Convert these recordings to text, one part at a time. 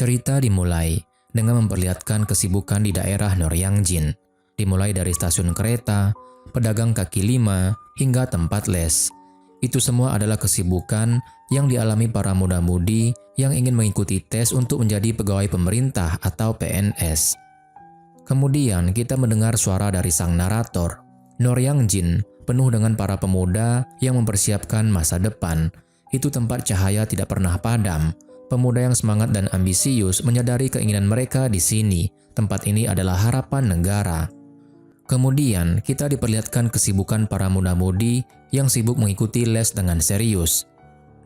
Cerita dimulai dengan memperlihatkan kesibukan di daerah Noryangjin, dimulai dari stasiun kereta, pedagang kaki lima, hingga tempat les. Itu semua adalah kesibukan yang dialami para muda-mudi yang ingin mengikuti tes untuk menjadi pegawai pemerintah atau PNS. Kemudian kita mendengar suara dari sang narator. Noryangjin penuh dengan para pemuda yang mempersiapkan masa depan. Itu tempat cahaya tidak pernah padam. Pemuda yang semangat dan ambisius menyadari keinginan mereka di sini. Tempat ini adalah harapan negara. Kemudian kita diperlihatkan kesibukan para muda-mudi yang sibuk mengikuti les dengan serius.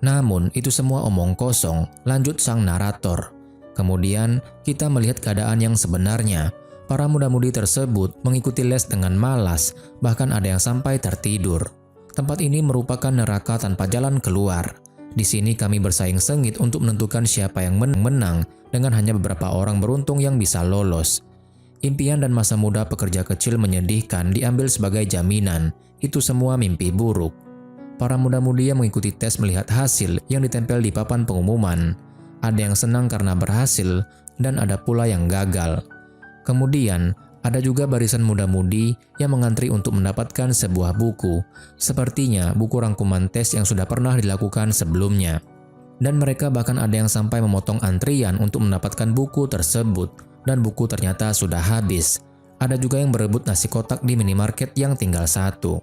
Namun itu semua omong kosong, lanjut sang narator. Kemudian kita melihat keadaan yang sebenarnya. Para muda-mudi tersebut mengikuti les dengan malas, bahkan ada yang sampai tertidur. Tempat ini merupakan neraka tanpa jalan keluar. Di sini kami bersaing sengit untuk menentukan siapa yang menang dengan hanya beberapa orang beruntung yang bisa lolos. Impian dan masa muda pekerja kecil menyedihkan diambil sebagai jaminan. Itu semua mimpi buruk. Para muda-mudi yang mengikuti tes melihat hasil yang ditempel di papan pengumuman. Ada yang senang karena berhasil dan ada pula yang gagal. Kemudian, ada juga barisan muda-mudi yang mengantri untuk mendapatkan sebuah buku, sepertinya buku rangkuman tes yang sudah pernah dilakukan sebelumnya. Dan mereka bahkan ada yang sampai memotong antrian untuk mendapatkan buku tersebut, dan buku ternyata sudah habis. Ada juga yang berebut nasi kotak di minimarket yang tinggal satu.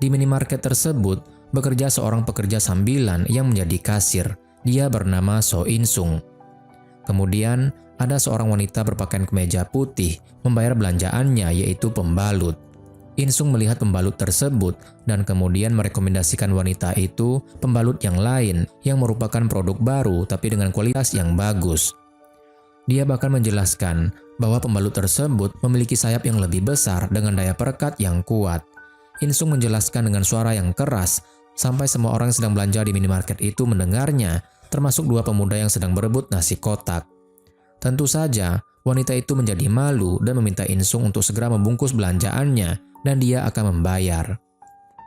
Di minimarket tersebut, bekerja seorang pekerja sambilan yang menjadi kasir. Dia bernama So In-sung. Kemudian, ada seorang wanita berpakaian kemeja putih membayar belanjaannya, yaitu pembalut. In-sung melihat pembalut tersebut dan kemudian merekomendasikan wanita itu pembalut yang lain yang merupakan produk baru tapi dengan kualitas yang bagus. Dia bahkan menjelaskan bahwa pembalut tersebut memiliki sayap yang lebih besar dengan daya perekat yang kuat. In-sung menjelaskan dengan suara yang keras sampai semua orang yang sedang belanja di minimarket itu mendengarnya, termasuk dua pemuda yang sedang berebut nasi kotak. Tentu saja, wanita itu menjadi malu dan meminta In-sung untuk segera membungkus belanjaannya dan dia akan membayar.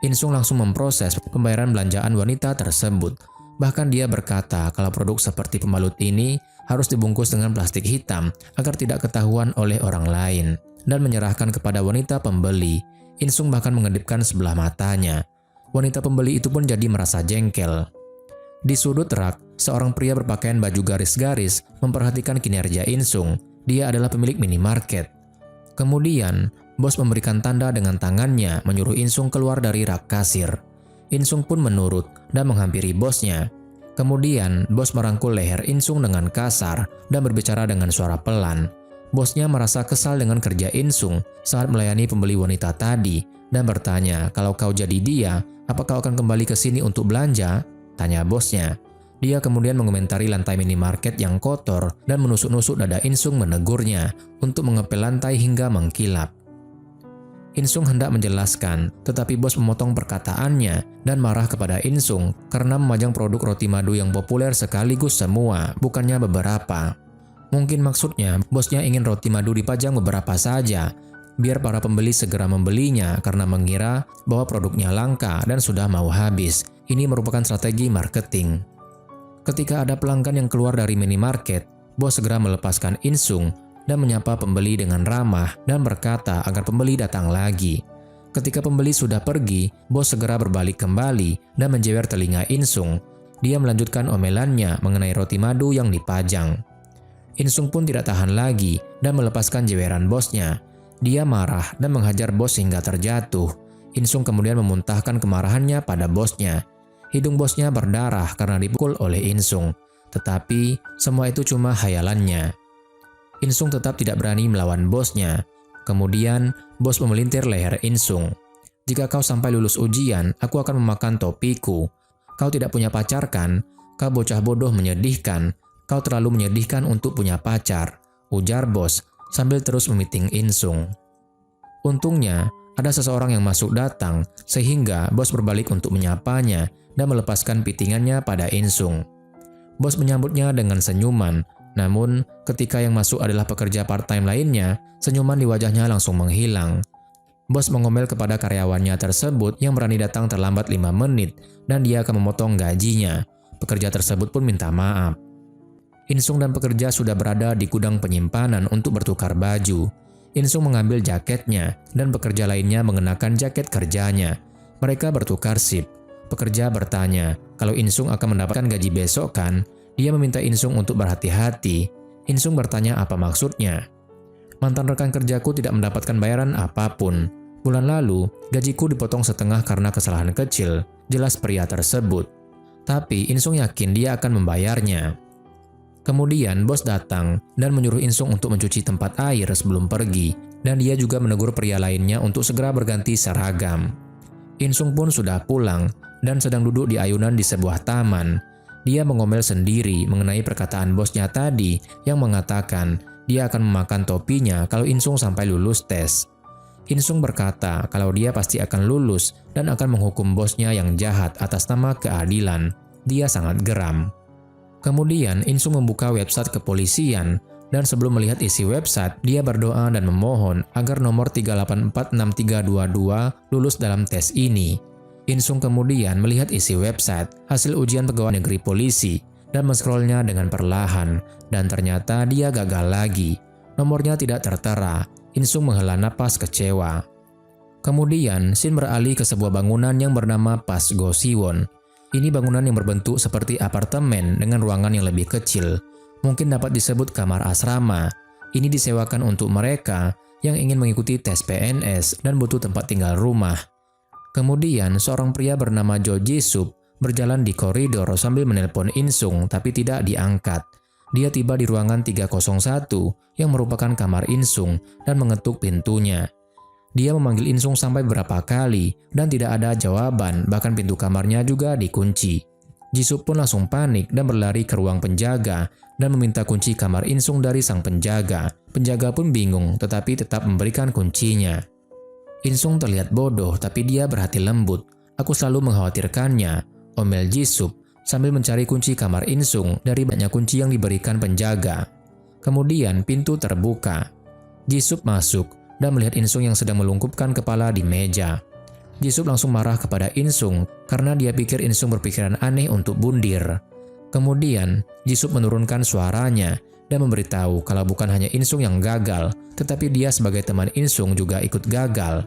In-sung langsung memproses pembayaran belanjaan wanita tersebut. Bahkan dia berkata kalau produk seperti pembalut ini harus dibungkus dengan plastik hitam agar tidak ketahuan oleh orang lain dan menyerahkan kepada wanita pembeli. In-sung bahkan mengedipkan sebelah matanya. Wanita pembeli itu pun jadi merasa jengkel. Di sudut rak, seorang pria berpakaian baju garis-garis memperhatikan kinerja In-sung. Dia adalah pemilik minimarket. Kemudian, bos memberikan tanda dengan tangannya menyuruh In-sung keluar dari rak kasir. In-sung pun menurut dan menghampiri bosnya. Kemudian, bos merangkul leher In-sung dengan kasar dan berbicara dengan suara pelan. Bosnya merasa kesal dengan kerja In-sung saat melayani pembeli wanita tadi dan bertanya, "Kalau kau jadi dia, apakah kau akan kembali ke sini untuk belanja?" Tanya bosnya. Dia kemudian mengomentari lantai minimarket yang kotor dan menusuk-nusuk dada In-sung menegurnya untuk mengepel lantai hingga mengkilap. In-sung hendak menjelaskan, tetapi bos memotong perkataannya dan marah kepada In-sung karena memajang produk roti madu yang populer sekaligus semua, bukannya beberapa. Mungkin maksudnya bosnya ingin roti madu dipajang beberapa saja, biar para pembeli segera membelinya karena mengira bahwa produknya langka dan sudah mau habis. Ini merupakan strategi marketing. Ketika ada pelanggan yang keluar dari minimarket, bos segera melepaskan In-sung dan menyapa pembeli dengan ramah dan berkata agar pembeli datang lagi. Ketika pembeli sudah pergi, bos segera berbalik kembali dan menjewer telinga In-sung. Dia melanjutkan omelannya mengenai roti madu yang dipajang. In-sung pun tidak tahan lagi dan melepaskan jeweran bosnya. Dia marah dan menghajar bos hingga terjatuh. In-sung kemudian memuntahkan kemarahannya pada bosnya. Hidung bosnya berdarah karena dipukul oleh In-sung. Tetapi semua itu cuma hayalannya. In-sung tetap tidak berani melawan bosnya. Kemudian bos memelintir leher In-sung. "Jika kau sampai lulus ujian, aku akan memakan topiku. Kau tidak punya pacar kan? Kau bocah bodoh menyedihkan. Kau terlalu menyedihkan untuk punya pacar," ujar bos sambil terus memiting In-sung. Untungnya, ada seseorang yang masuk datang sehingga bos berbalik untuk menyapanya dan melepaskan pitingannya pada In-sung. Bos menyambutnya dengan senyuman, namun ketika yang masuk adalah pekerja part-time lainnya, senyuman di wajahnya langsung menghilang. Bos mengomel kepada karyawannya tersebut yang berani datang terlambat 5 menit dan dia akan memotong gajinya. Pekerja tersebut pun minta maaf. Insung dan pekerja sudah berada di gudang penyimpanan untuk bertukar baju. Insung mengambil jaketnya dan pekerja lainnya mengenakan jaket kerjanya. Mereka bertukar sip. Pekerja bertanya kalau Insung akan mendapatkan gaji besok kan. Dia meminta Insung untuk berhati-hati. Insung bertanya apa maksudnya. Mantan rekan kerjaku tidak mendapatkan bayaran apapun. Bulan lalu, gajiku dipotong setengah karena kesalahan kecil, jelas pria tersebut. Tapi Insung yakin dia akan membayarnya. Kemudian bos datang dan menyuruh Insung untuk mencuci tempat air sebelum pergi, dan dia juga menegur pria lainnya untuk segera berganti seragam. Insung pun sudah pulang dan sedang duduk di ayunan di sebuah taman. Dia mengomel sendiri mengenai perkataan bosnya tadi yang mengatakan dia akan memakan topinya kalau Insung sampai lulus tes. Insung berkata kalau dia pasti akan lulus dan akan menghukum bosnya yang jahat atas nama keadilan. Dia sangat geram. Kemudian Insung membuka website kepolisian dan sebelum melihat isi website, dia berdoa dan memohon agar nomor 3846322 lulus dalam tes ini. Insung kemudian melihat isi website hasil ujian pegawai negeri polisi dan men-scrollnya dengan perlahan dan ternyata dia gagal lagi. Nomornya tidak tertera. Insung menghela napas kecewa. Kemudian scene beralih ke sebuah bangunan yang bernama Pas Go Siwon. Ini bangunan yang berbentuk seperti apartemen dengan ruangan yang lebih kecil. Mungkin dapat disebut kamar asrama. Ini disewakan untuk mereka yang ingin mengikuti tes PNS dan butuh tempat tinggal rumah. Kemudian seorang pria bernama Jo Ji-sup berjalan di koridor sambil menelpon Insung tapi tidak diangkat. Dia tiba di ruangan 301 yang merupakan kamar Insung dan mengetuk pintunya. Dia memanggil Insung sampai beberapa kali dan tidak ada jawaban, bahkan pintu kamarnya juga dikunci. Ji-sup pun langsung panik dan berlari ke ruang penjaga dan meminta kunci kamar Insung dari sang penjaga. Penjaga pun bingung tetapi tetap memberikan kuncinya. Insung terlihat bodoh tapi dia berhati lembut. Aku selalu mengkhawatirkannya, omel Ji-sup sambil mencari kunci kamar Insung dari banyak kunci yang diberikan penjaga. Kemudian pintu terbuka. Ji-sup masuk dan melihat Insung yang sedang melungkupkan kepala di meja. Ji-sup langsung marah kepada Insung karena dia pikir Insung berpikiran aneh untuk bundir. Kemudian Ji-sup menurunkan suaranya dan memberitahu kalau bukan hanya Insung yang gagal, tetapi dia sebagai teman Insung juga ikut gagal.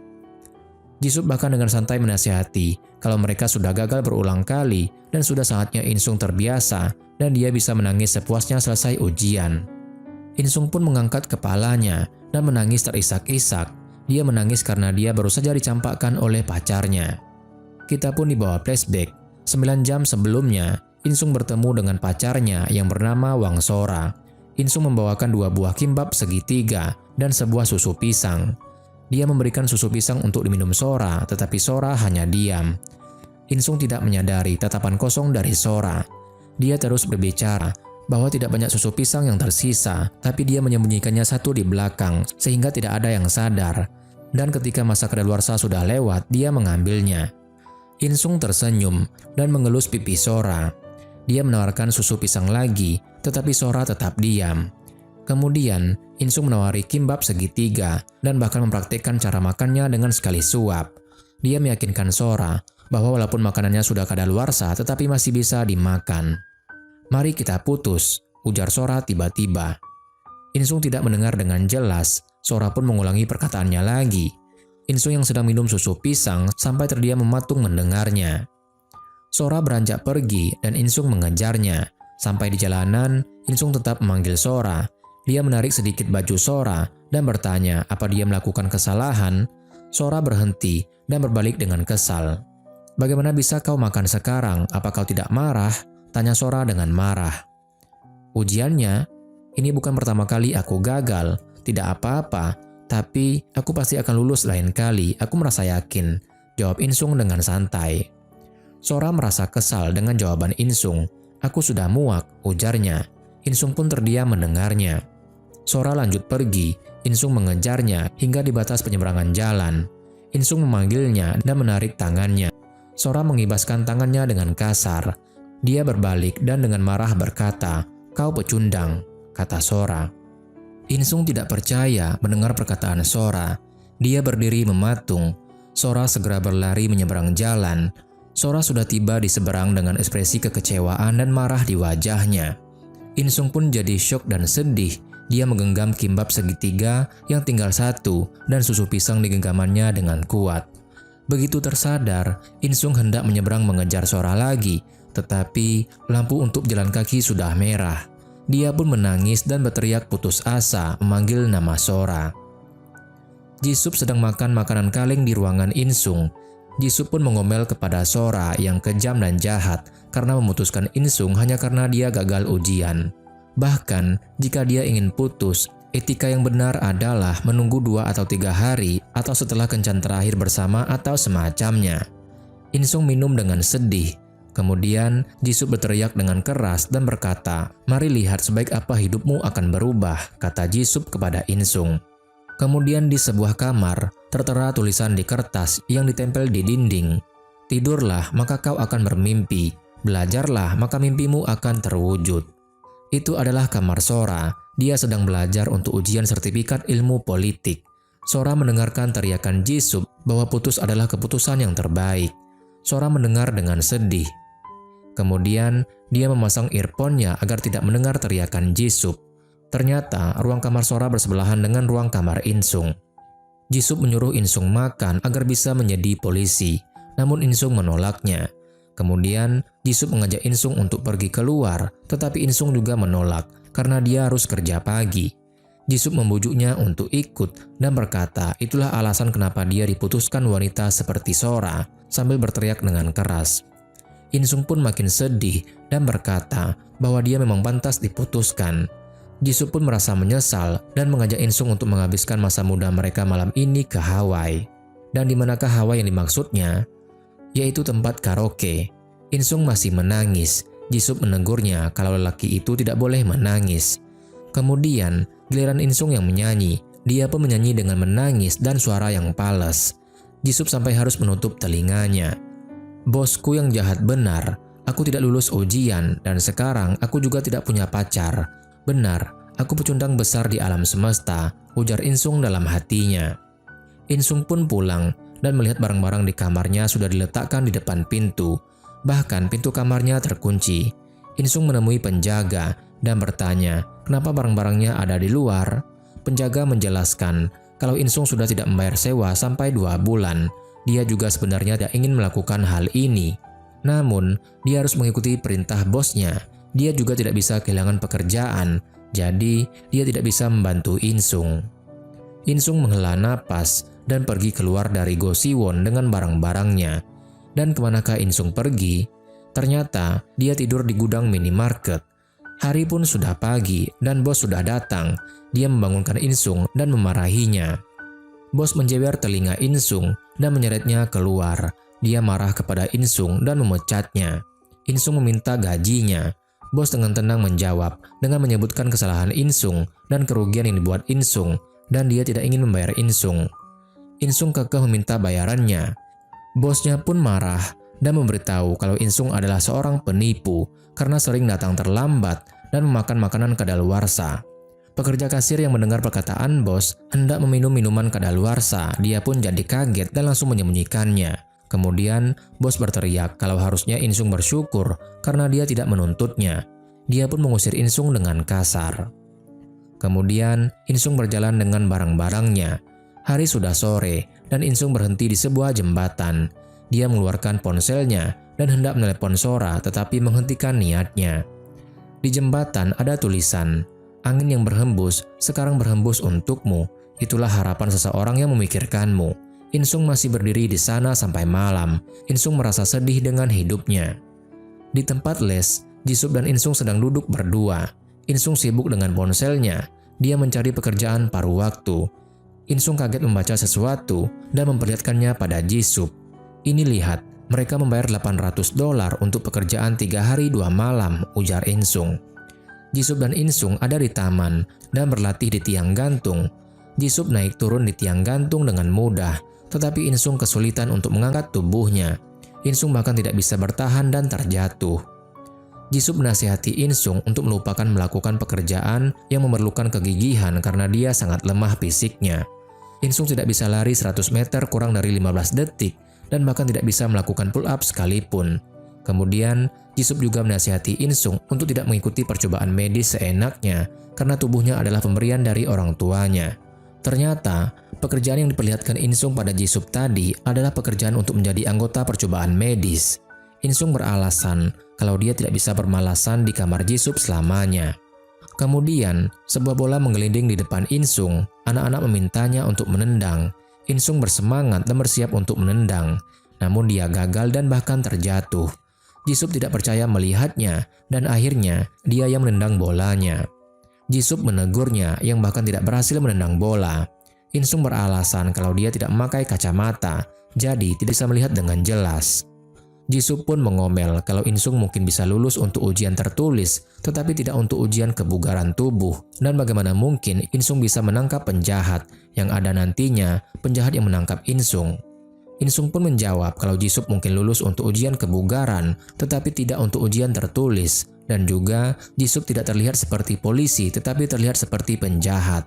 Ji-sup bahkan dengan santai menasihati kalau mereka sudah gagal berulang kali dan sudah saatnya Insung terbiasa dan dia bisa menangis sepuasnya selesai ujian. Insung pun mengangkat kepalanya dan menangis terisak-isak. Dia menangis karena dia baru saja dicampakkan oleh pacarnya. Kita pun dibawa flashback. 9 jam sebelumnya, Insung bertemu dengan pacarnya yang bernama Wang Sora. Insung membawakan 2 buah kimbap segitiga dan sebuah susu pisang. Dia memberikan susu pisang untuk diminum Sora, tetapi Sora hanya diam. Insung tidak menyadari tatapan kosong dari Sora. Dia terus berbicara bahwa tidak banyak susu pisang yang tersisa, tapi dia menyembunyikannya satu di belakang sehingga tidak ada yang sadar. Dan ketika masa kadaluarsa sudah lewat, dia mengambilnya. Insung tersenyum dan mengelus pipi Sora. Dia menawarkan susu pisang lagi, tetapi Sora tetap diam. Kemudian, Insung menawari kimbap segitiga dan bahkan mempraktikkan cara makannya dengan sekali suap. Dia meyakinkan Sora bahwa walaupun makanannya sudah kadaluarsa, tetapi masih bisa dimakan. "Mari kita putus," ujar Sora tiba-tiba. Insung tidak mendengar dengan jelas. Sora pun mengulangi perkataannya lagi. Insung yang sedang minum susu pisang sampai terdiam mematung mendengarnya. Sora beranjak pergi dan Insung mengejarnya. Sampai di jalanan, Insung tetap memanggil Sora. Dia menarik sedikit baju Sora dan bertanya apa dia melakukan kesalahan. Sora berhenti dan berbalik dengan kesal. "Bagaimana bisa kau makan sekarang? Apa kau tidak marah?" tanya Sora dengan marah. "Ujiannya, ini bukan pertama kali aku gagal, tidak apa-apa, tapi aku pasti akan lulus lain kali, aku merasa yakin," jawab Insung dengan santai. Sora merasa kesal dengan jawaban Insung. "Aku sudah muak," ujarnya. Insung pun terdiam mendengarnya. Sora lanjut pergi, Insung mengejarnya hingga di batas penyeberangan jalan. Insung memanggilnya dan menarik tangannya. Sora mengibaskan tangannya dengan kasar. Dia berbalik dan dengan marah berkata, "Kau pecundang," kata Sora. Insung tidak percaya mendengar perkataan Sora. Dia berdiri mematung. Sora segera berlari menyeberang jalan. Sora sudah tiba di seberang dengan ekspresi kekecewaan dan marah di wajahnya. Insung pun jadi syok dan sedih. Dia menggenggam kimbap segitiga yang tinggal satu dan susu pisang di genggamannya dengan kuat. Begitu tersadar, Insung hendak menyeberang mengejar Sora lagi, tetapi lampu untuk jalan kaki sudah merah. Dia pun menangis dan berteriak putus asa memanggil nama Sora. Jisup sedang makan makanan kaleng di ruangan Insung. Jisup pun mengomel kepada Sora yang kejam dan jahat karena memutuskan Insung hanya karena dia gagal ujian. Bahkan, jika dia ingin putus, etika yang benar adalah menunggu 2 atau 3 hari atau setelah kencan terakhir bersama atau semacamnya. Insung minum dengan sedih. Kemudian, Jisup berteriak dengan keras dan berkata, "Mari lihat sebaik apa hidupmu akan berubah," kata Jisup kepada Insung. Kemudian di sebuah kamar, tertera tulisan di kertas yang ditempel di dinding. "Tidurlah, maka kau akan bermimpi. Belajarlah, maka mimpimu akan terwujud." Itu adalah kamar Sora. Dia sedang belajar untuk ujian sertifikat ilmu politik. Sora mendengarkan teriakan Jisup bahwa putus adalah keputusan yang terbaik. Sora mendengar dengan sedih. Kemudian, dia memasang earphone-nya agar tidak mendengar teriakan Jisup. Ternyata, ruang kamar Sora bersebelahan dengan ruang kamar Insung. Jisup menyuruh Insung makan agar bisa menjadi polisi, namun Insung menolaknya. Kemudian, Jisup mengajak Insung untuk pergi keluar, tetapi Insung juga menolak karena dia harus kerja pagi. Jisup membujuknya untuk ikut dan berkata itulah alasan kenapa dia diputuskan wanita seperti Sora, sambil berteriak dengan keras. Insung pun makin sedih dan berkata bahwa dia memang pantas diputuskan. Jisup pun merasa menyesal dan mengajak Insung untuk menghabiskan masa muda mereka malam ini ke Hawaii. Dan di manakah Hawaii yang dimaksudnya? Yaitu tempat karaoke. Insung masih menangis. Jisup menegurnya kalau lelaki itu tidak boleh menangis. Kemudian, giliran Insung yang menyanyi. Dia pun menyanyi dengan menangis dan suara yang pales. Jisup sampai harus menutup telinganya. "Bosku yang jahat benar. Aku tidak lulus ujian dan sekarang aku juga tidak punya pacar. Benar, aku pecundang besar di alam semesta," ujar Insung dalam hatinya. Insung pun pulang dan melihat barang-barang di kamarnya sudah diletakkan di depan pintu. Bahkan pintu kamarnya terkunci. Insung menemui penjaga dan bertanya, kenapa barang-barangnya ada di luar? Penjaga menjelaskan kalau Insung sudah tidak membayar sewa sampai 2 bulan. Dia juga sebenarnya tidak ingin melakukan hal ini. Namun, dia harus mengikuti perintah bosnya. Dia juga tidak bisa kehilangan pekerjaan, jadi dia tidak bisa membantu Insung. Insung menghela napas dan pergi keluar dari Go Siwon dengan barang-barangnya. Dan kemanakah Insung pergi? Ternyata dia tidur di gudang minimarket. Hari pun sudah pagi dan bos sudah datang. Dia membangunkan Insung dan memarahinya. Bos menjewer telinga Insung dan menyeretnya keluar. Dia marah kepada Insung dan memecatnya. Insung meminta gajinya. Bos dengan tenang menjawab dengan menyebutkan kesalahan Insung dan kerugian yang dibuat Insung, dan dia tidak ingin membayar Insung. Insung kekeh meminta bayarannya. Bosnya pun marah dan memberitahu kalau Insung adalah seorang penipu karena sering datang terlambat dan memakan makanan kadaluarsa. Pekerja kasir yang mendengar perkataan bos hendak meminum minuman kadaluarsa. Dia pun jadi kaget dan langsung menyembunyikannya. Kemudian bos berteriak kalau harusnya Insung bersyukur karena dia tidak menuntutnya. Dia pun mengusir Insung dengan kasar. Kemudian Insung berjalan dengan barang-barangnya. Hari sudah sore dan Insung berhenti di sebuah jembatan. Dia mengeluarkan ponselnya dan hendak menelepon Sora tetapi menghentikan niatnya. Di jembatan ada tulisan, "Angin yang berhembus sekarang berhembus untukmu. Itulah harapan seseorang yang memikirkanmu." Insung masih berdiri di sana sampai malam. Insung merasa sedih dengan hidupnya. Di tempat les, Jisup dan Insung sedang duduk berdua. Insung sibuk dengan ponselnya. Dia mencari pekerjaan paruh waktu. Insung kaget membaca sesuatu dan memperlihatkannya pada Jisup. "Ini lihat, mereka membayar $800 untuk pekerjaan 3 hari 2 malam, ujar Insung. Jisup dan Insung ada di taman dan berlatih di tiang gantung. Jisup naik turun di tiang gantung dengan mudah, tetapi Insung kesulitan untuk mengangkat tubuhnya. Insung bahkan tidak bisa bertahan dan terjatuh. Jisup menasihati Insung untuk melupakan melakukan pekerjaan yang memerlukan kegigihan karena dia sangat lemah fisiknya. Insung tidak bisa lari 100 meter kurang dari 15 detik dan bahkan tidak bisa melakukan pull up sekalipun. Kemudian, Jisup juga menasihati Insung untuk tidak mengikuti percobaan medis seenaknya karena tubuhnya adalah pemberian dari orang tuanya. Ternyata, pekerjaan yang diperlihatkan Insung pada Jisup tadi adalah pekerjaan untuk menjadi anggota percobaan medis. Insung beralasan kalau dia tidak bisa bermalasan di kamar Jisup selamanya. Kemudian, sebuah bola menggelinding di depan Insung. Anak-anak memintanya untuk menendang. Insung bersemangat dan bersiap untuk menendang. Namun dia gagal dan bahkan terjatuh. Jisup tidak percaya melihatnya dan akhirnya dia yang menendang bolanya. Jisup menegurnya yang bahkan tidak berhasil menendang bola. Insung beralasan kalau dia tidak memakai kacamata, jadi tidak bisa melihat dengan jelas. Jisup pun mengomel kalau Insung mungkin bisa lulus untuk ujian tertulis, tetapi tidak untuk ujian kebugaran tubuh. Dan bagaimana mungkin Insung bisa menangkap penjahat, yang ada nantinya penjahat yang menangkap Insung. Insung pun menjawab kalau Jisup mungkin lulus untuk ujian kebugaran, tetapi tidak untuk ujian tertulis. Dan juga Jisup tidak terlihat seperti polisi, tetapi terlihat seperti penjahat.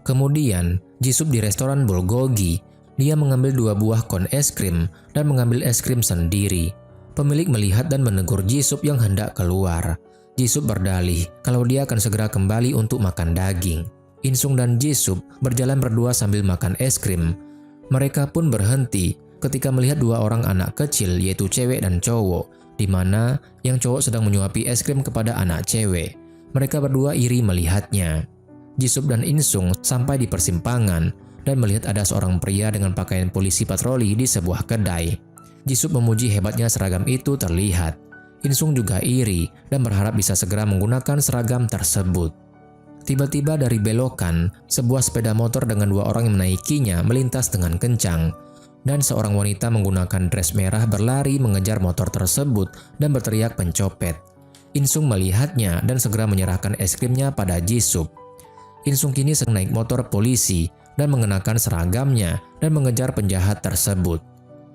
Kemudian, Jisup di restoran bulgogi. Dia mengambil 2 buah kon es krim dan mengambil es krim sendiri. Pemilik melihat dan menegur Jisup yang hendak keluar. Jisup berdalih kalau dia akan segera kembali untuk makan daging. Insung dan Jisup berjalan berdua sambil makan es krim. Mereka pun berhenti ketika melihat 2 orang anak kecil, yaitu cewek dan cowok, di mana yang cowok sedang menyuapi es krim kepada anak cewek. Mereka berdua iri melihatnya. Jisup dan Insung sampai di persimpangan dan melihat ada seorang pria dengan pakaian polisi patroli di sebuah kedai. Jisup memuji hebatnya seragam itu terlihat. Insung juga iri dan berharap bisa segera menggunakan seragam tersebut. Tiba-tiba dari belokan, sebuah sepeda motor dengan 2 orang yang menaikinya melintas dengan kencang. Dan seorang wanita menggunakan dress merah berlari mengejar motor tersebut dan berteriak pencopet. Insung melihatnya dan segera menyerahkan es krimnya pada Jisup. Insung kini sedang naik motor polisi dan mengenakan seragamnya dan mengejar penjahat tersebut.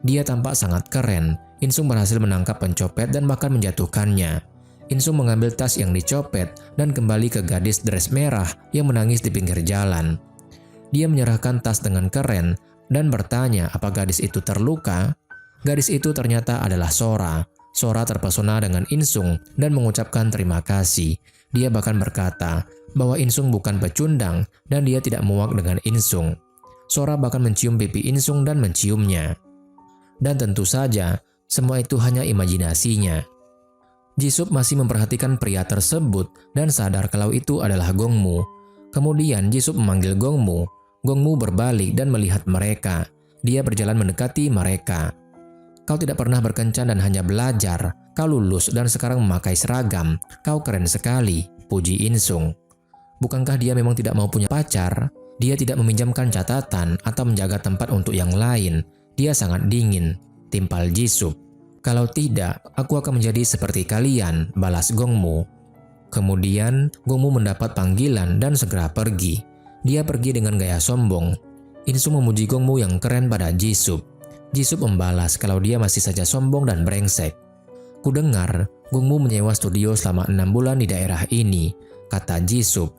Dia tampak sangat keren. Insung berhasil menangkap pencopet dan bahkan menjatuhkannya. Insung mengambil tas yang dicopet dan kembali ke gadis dress merah yang menangis di pinggir jalan. Dia menyerahkan tas dengan keren dan bertanya apa gadis itu terluka. Gadis itu ternyata adalah Sora. Sora terpesona dengan Insung dan mengucapkan terima kasih. Dia bahkan berkata bahwa Insung bukan pecundang dan dia tidak muak dengan Insung. Sora bahkan mencium pipi Insung dan menciumnya. Dan tentu saja, semua itu hanya imajinasinya. Jisup masih memperhatikan pria tersebut dan sadar kalau itu adalah Gongmu. Kemudian Jisup memanggil Gongmu. Gongmu berbalik dan melihat mereka. Dia berjalan mendekati mereka. Kau tidak pernah berkencan dan hanya belajar. Kau lulus dan sekarang memakai seragam. Kau keren sekali, puji Insung. Bukankah dia memang tidak mau punya pacar? Dia tidak meminjamkan catatan atau menjaga tempat untuk yang lain. Dia sangat dingin, timpal Jisup. Kalau tidak, aku akan menjadi seperti kalian, balas Gongmu. Kemudian, Gongmu mendapat panggilan dan segera pergi. Dia pergi dengan gaya sombong. Insung memuji Gongmu yang keren pada Jisup. Jisup membalas kalau dia masih saja sombong dan brengsek. Kudengar, Gongmu menyewa studio selama 6 bulan di daerah ini, kata Jisup.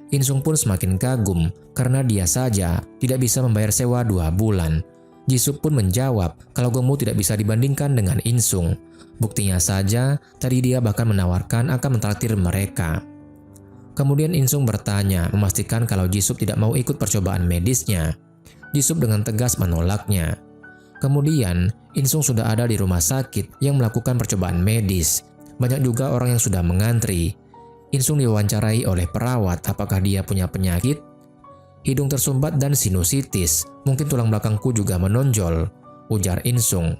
Insung pun semakin kagum karena dia saja tidak bisa membayar sewa 2 bulan. Jisup pun menjawab kalau Gongmu tidak bisa dibandingkan dengan Insung. Buktinya saja, tadi dia bahkan menawarkan akan mentraktir mereka. Kemudian Insung bertanya, memastikan kalau Jisup tidak mau ikut percobaan medisnya. Jisup dengan tegas menolaknya. Kemudian, Insung sudah ada di rumah sakit yang melakukan percobaan medis. Banyak juga orang yang sudah mengantri. Insung diwawancarai oleh perawat apakah dia punya penyakit. Hidung tersumbat dan sinusitis, mungkin tulang belakangku juga menonjol, ujar Insung.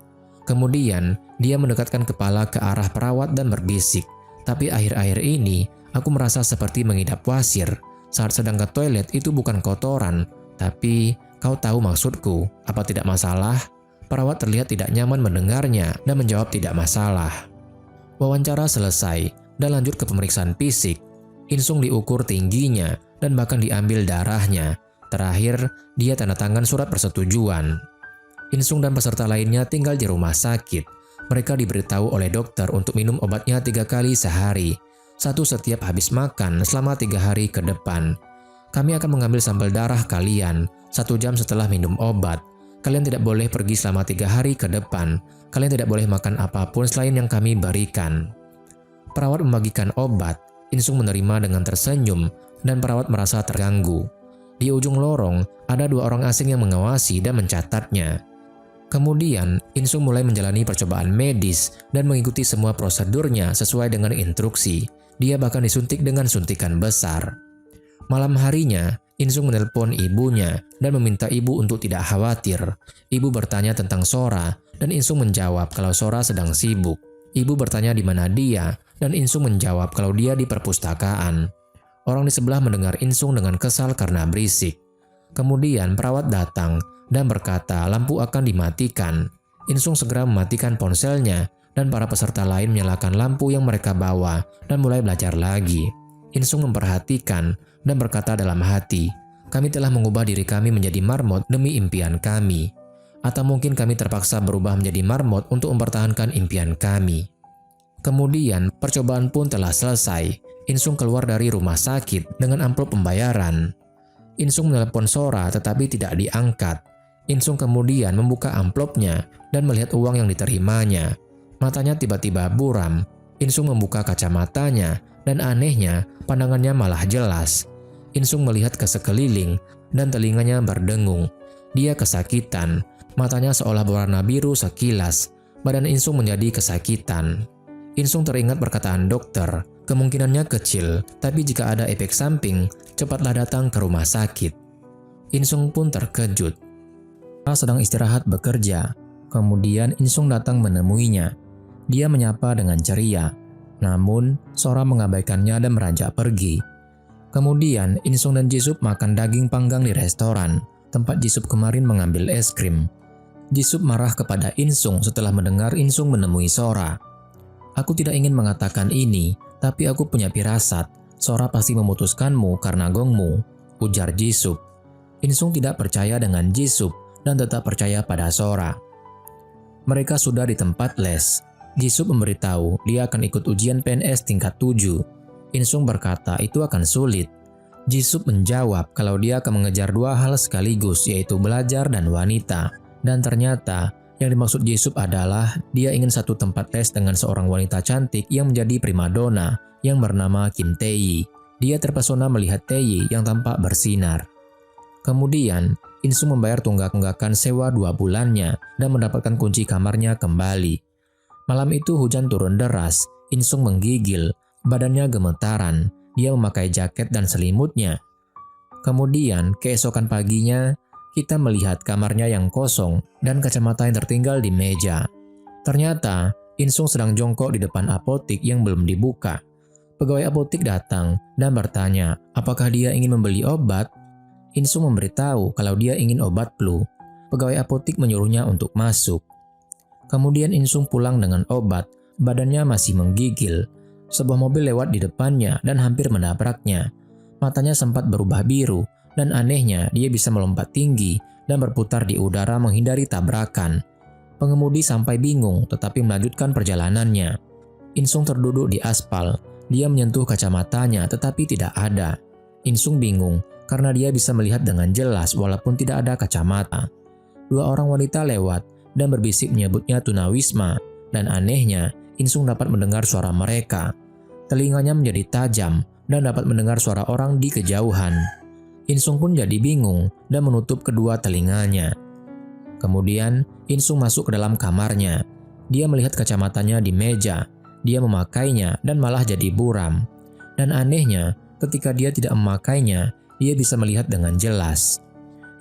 Kemudian, dia mendekatkan kepala ke arah perawat dan berbisik. Tapi akhir-akhir ini, aku merasa seperti mengidap wasir. Saat sedang ke toilet itu bukan kotoran, tapi kau tahu maksudku, apa tidak masalah? Perawat terlihat tidak nyaman mendengarnya dan menjawab tidak masalah. Wawancara selesai dan lanjut ke pemeriksaan fisik. Insung diukur tingginya dan bahkan diambil darahnya. Terakhir, dia tanda tangan surat persetujuan. Insung dan peserta lainnya tinggal di rumah sakit. Mereka diberitahu oleh dokter untuk minum obatnya 3 kali sehari. 1 setiap habis makan selama 3 hari ke depan. Kami akan mengambil sampel darah kalian 1 jam setelah minum obat. Kalian tidak boleh pergi selama 3 hari ke depan. Kalian tidak boleh makan apapun selain yang kami berikan." Perawat membagikan obat. Insung menerima dengan tersenyum dan perawat merasa terganggu. Di ujung lorong, ada 2 orang asing yang mengawasi dan mencatatnya. Kemudian, Insung mulai menjalani percobaan medis dan mengikuti semua prosedurnya sesuai dengan instruksi. Dia bahkan disuntik dengan suntikan besar. Malam harinya, Insung menelpon ibunya dan meminta ibu untuk tidak khawatir. Ibu bertanya tentang Sora dan Insung menjawab kalau Sora sedang sibuk. Ibu bertanya di mana dia dan Insung menjawab kalau dia di perpustakaan. Orang di sebelah mendengar Insung dengan kesal karena berisik. Kemudian perawat datang dan berkata lampu akan dimatikan. Insung segera mematikan ponselnya dan para peserta lain menyalakan lampu yang mereka bawa dan mulai belajar lagi. Insung memperhatikan dan berkata dalam hati, "Kami telah mengubah diri kami menjadi marmot demi impian kami. Atau mungkin kami terpaksa berubah menjadi marmot untuk mempertahankan impian kami." Kemudian percobaan pun telah selesai. Insung keluar dari rumah sakit dengan amplop pembayaran. Insung menelpon Sora tetapi tidak diangkat. Insung kemudian membuka amplopnya dan melihat uang yang diterimanya. Matanya tiba-tiba buram. Insung membuka kacamatanya dan anehnya pandangannya malah jelas. Insung melihat ke sekeliling dan telinganya berdengung. Dia kesakitan. Matanya seolah berwarna biru sekilas. Badan Insung menjadi kesakitan. Insung teringat perkataan dokter, kemungkinannya kecil, tapi jika ada efek samping, cepatlah datang ke rumah sakit. Insung pun terkejut. Sora sedang istirahat bekerja. Kemudian Insung datang menemuinya. Dia menyapa dengan ceria. Namun, Sora mengabaikannya dan beranjak pergi. Kemudian, Insung dan Jisup makan daging panggang di restoran, tempat Jisup kemarin mengambil es krim. Jisup marah kepada Insung setelah mendengar Insung menemui Sora. "Aku tidak ingin mengatakan ini, tapi aku punya firasat. Sora pasti memutuskanmu karena gongmu," ujar Jisup. Insung tidak percaya dengan Jisup dan tetap percaya pada Sora. Mereka sudah di tempat les. Jisup memberitahu dia akan ikut ujian PNS tingkat 7. Insung berkata itu akan sulit. Jisup menjawab kalau dia akan mengejar 2 hal sekaligus, yaitu belajar dan wanita. Dan ternyata yang dimaksud Jisup adalah dia ingin satu tempat les dengan seorang wanita cantik yang menjadi primadona yang bernama Kim Tae-yi. Dia terpesona melihat Tae-yi yang tampak bersinar. Kemudian, Insung membayar tunggak-tunggakan sewa 2 bulannya dan mendapatkan kunci kamarnya kembali. Malam itu hujan turun deras. Insung menggigil, badannya gemetaran. Dia memakai jaket dan selimutnya. Kemudian, keesokan paginya, kita melihat kamarnya yang kosong dan kacamata yang tertinggal di meja. Ternyata, Insung sedang jongkok di depan apotik yang belum dibuka. Pegawai apotik datang dan bertanya apakah dia ingin membeli obat. Insung memberitahu kalau dia ingin obat flu. Pegawai apotik menyuruhnya untuk masuk. Kemudian Insung pulang dengan obat, badannya masih menggigil. Sebuah mobil lewat di depannya dan hampir menabraknya. Matanya sempat berubah biru. Dan anehnya, dia bisa melompat tinggi dan berputar di udara menghindari tabrakan. Pengemudi sampai bingung tetapi melanjutkan perjalanannya. Insung terduduk di aspal. Dia menyentuh kacamatanya tetapi tidak ada. Insung bingung karena dia bisa melihat dengan jelas walaupun tidak ada kacamata. 2 orang wanita lewat dan berbisik menyebutnya tunawisma. Dan anehnya, Insung dapat mendengar suara mereka. Telinganya menjadi tajam dan dapat mendengar suara orang di kejauhan. Insung pun jadi bingung dan menutup kedua telinganya. Kemudian, Insung masuk ke dalam kamarnya. Dia melihat kacamatanya di meja. Dia memakainya dan malah jadi buram. Dan anehnya, ketika dia tidak memakainya, dia bisa melihat dengan jelas.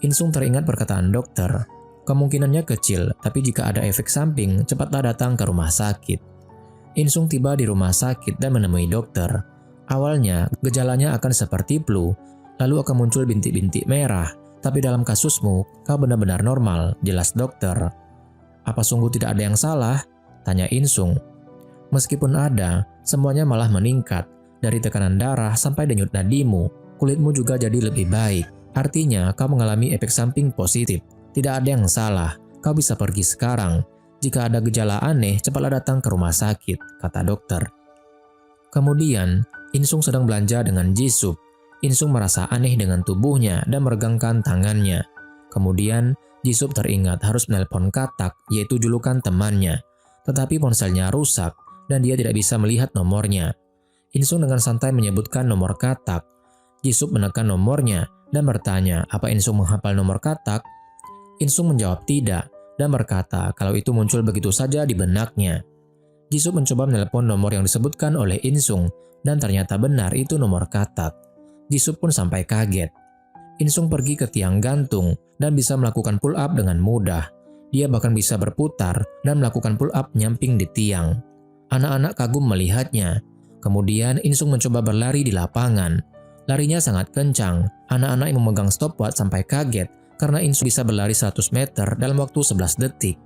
Insung teringat perkataan dokter. Kemungkinannya kecil, tapi jika ada efek samping, cepatlah datang ke rumah sakit. Insung tiba di rumah sakit dan menemui dokter. Awalnya, gejalanya akan seperti flu. Lalu akan muncul bintik-bintik merah, tapi dalam kasusmu, kau benar-benar normal, jelas dokter. "Apa sungguh tidak ada yang salah?" tanya Insung. "Meskipun ada, semuanya malah meningkat. Dari tekanan darah sampai denyut nadimu, kulitmu juga jadi lebih baik. Artinya, kau mengalami efek samping positif. Tidak ada yang salah, kau bisa pergi sekarang. Jika ada gejala aneh, cepatlah datang ke rumah sakit," kata dokter. Kemudian, Insung sedang belanja dengan Jisup. Insung merasa aneh dengan tubuhnya dan meregangkan tangannya. Kemudian, Jisup teringat harus menelpon Katak, yaitu julukan temannya. Tetapi ponselnya rusak dan dia tidak bisa melihat nomornya. Insung dengan santai menyebutkan nomor Katak. Jisup menekan nomornya dan bertanya apa Insung menghafal nomor Katak. Insung menjawab tidak dan berkata kalau itu muncul begitu saja di benaknya. Jisup mencoba menelpon nomor yang disebutkan oleh Insung dan ternyata benar itu nomor Katak. Jisup pun sampai kaget. Insung pergi ke tiang gantung dan bisa melakukan pull up dengan mudah. Dia bahkan bisa berputar dan melakukan pull up nyamping di tiang. Anak-anak kagum melihatnya. Kemudian Insung mencoba berlari di lapangan. Larinya sangat kencang. Anak-anak yang memegang stopwatch sampai kaget karena Insung bisa berlari 100 meter dalam waktu 11 detik.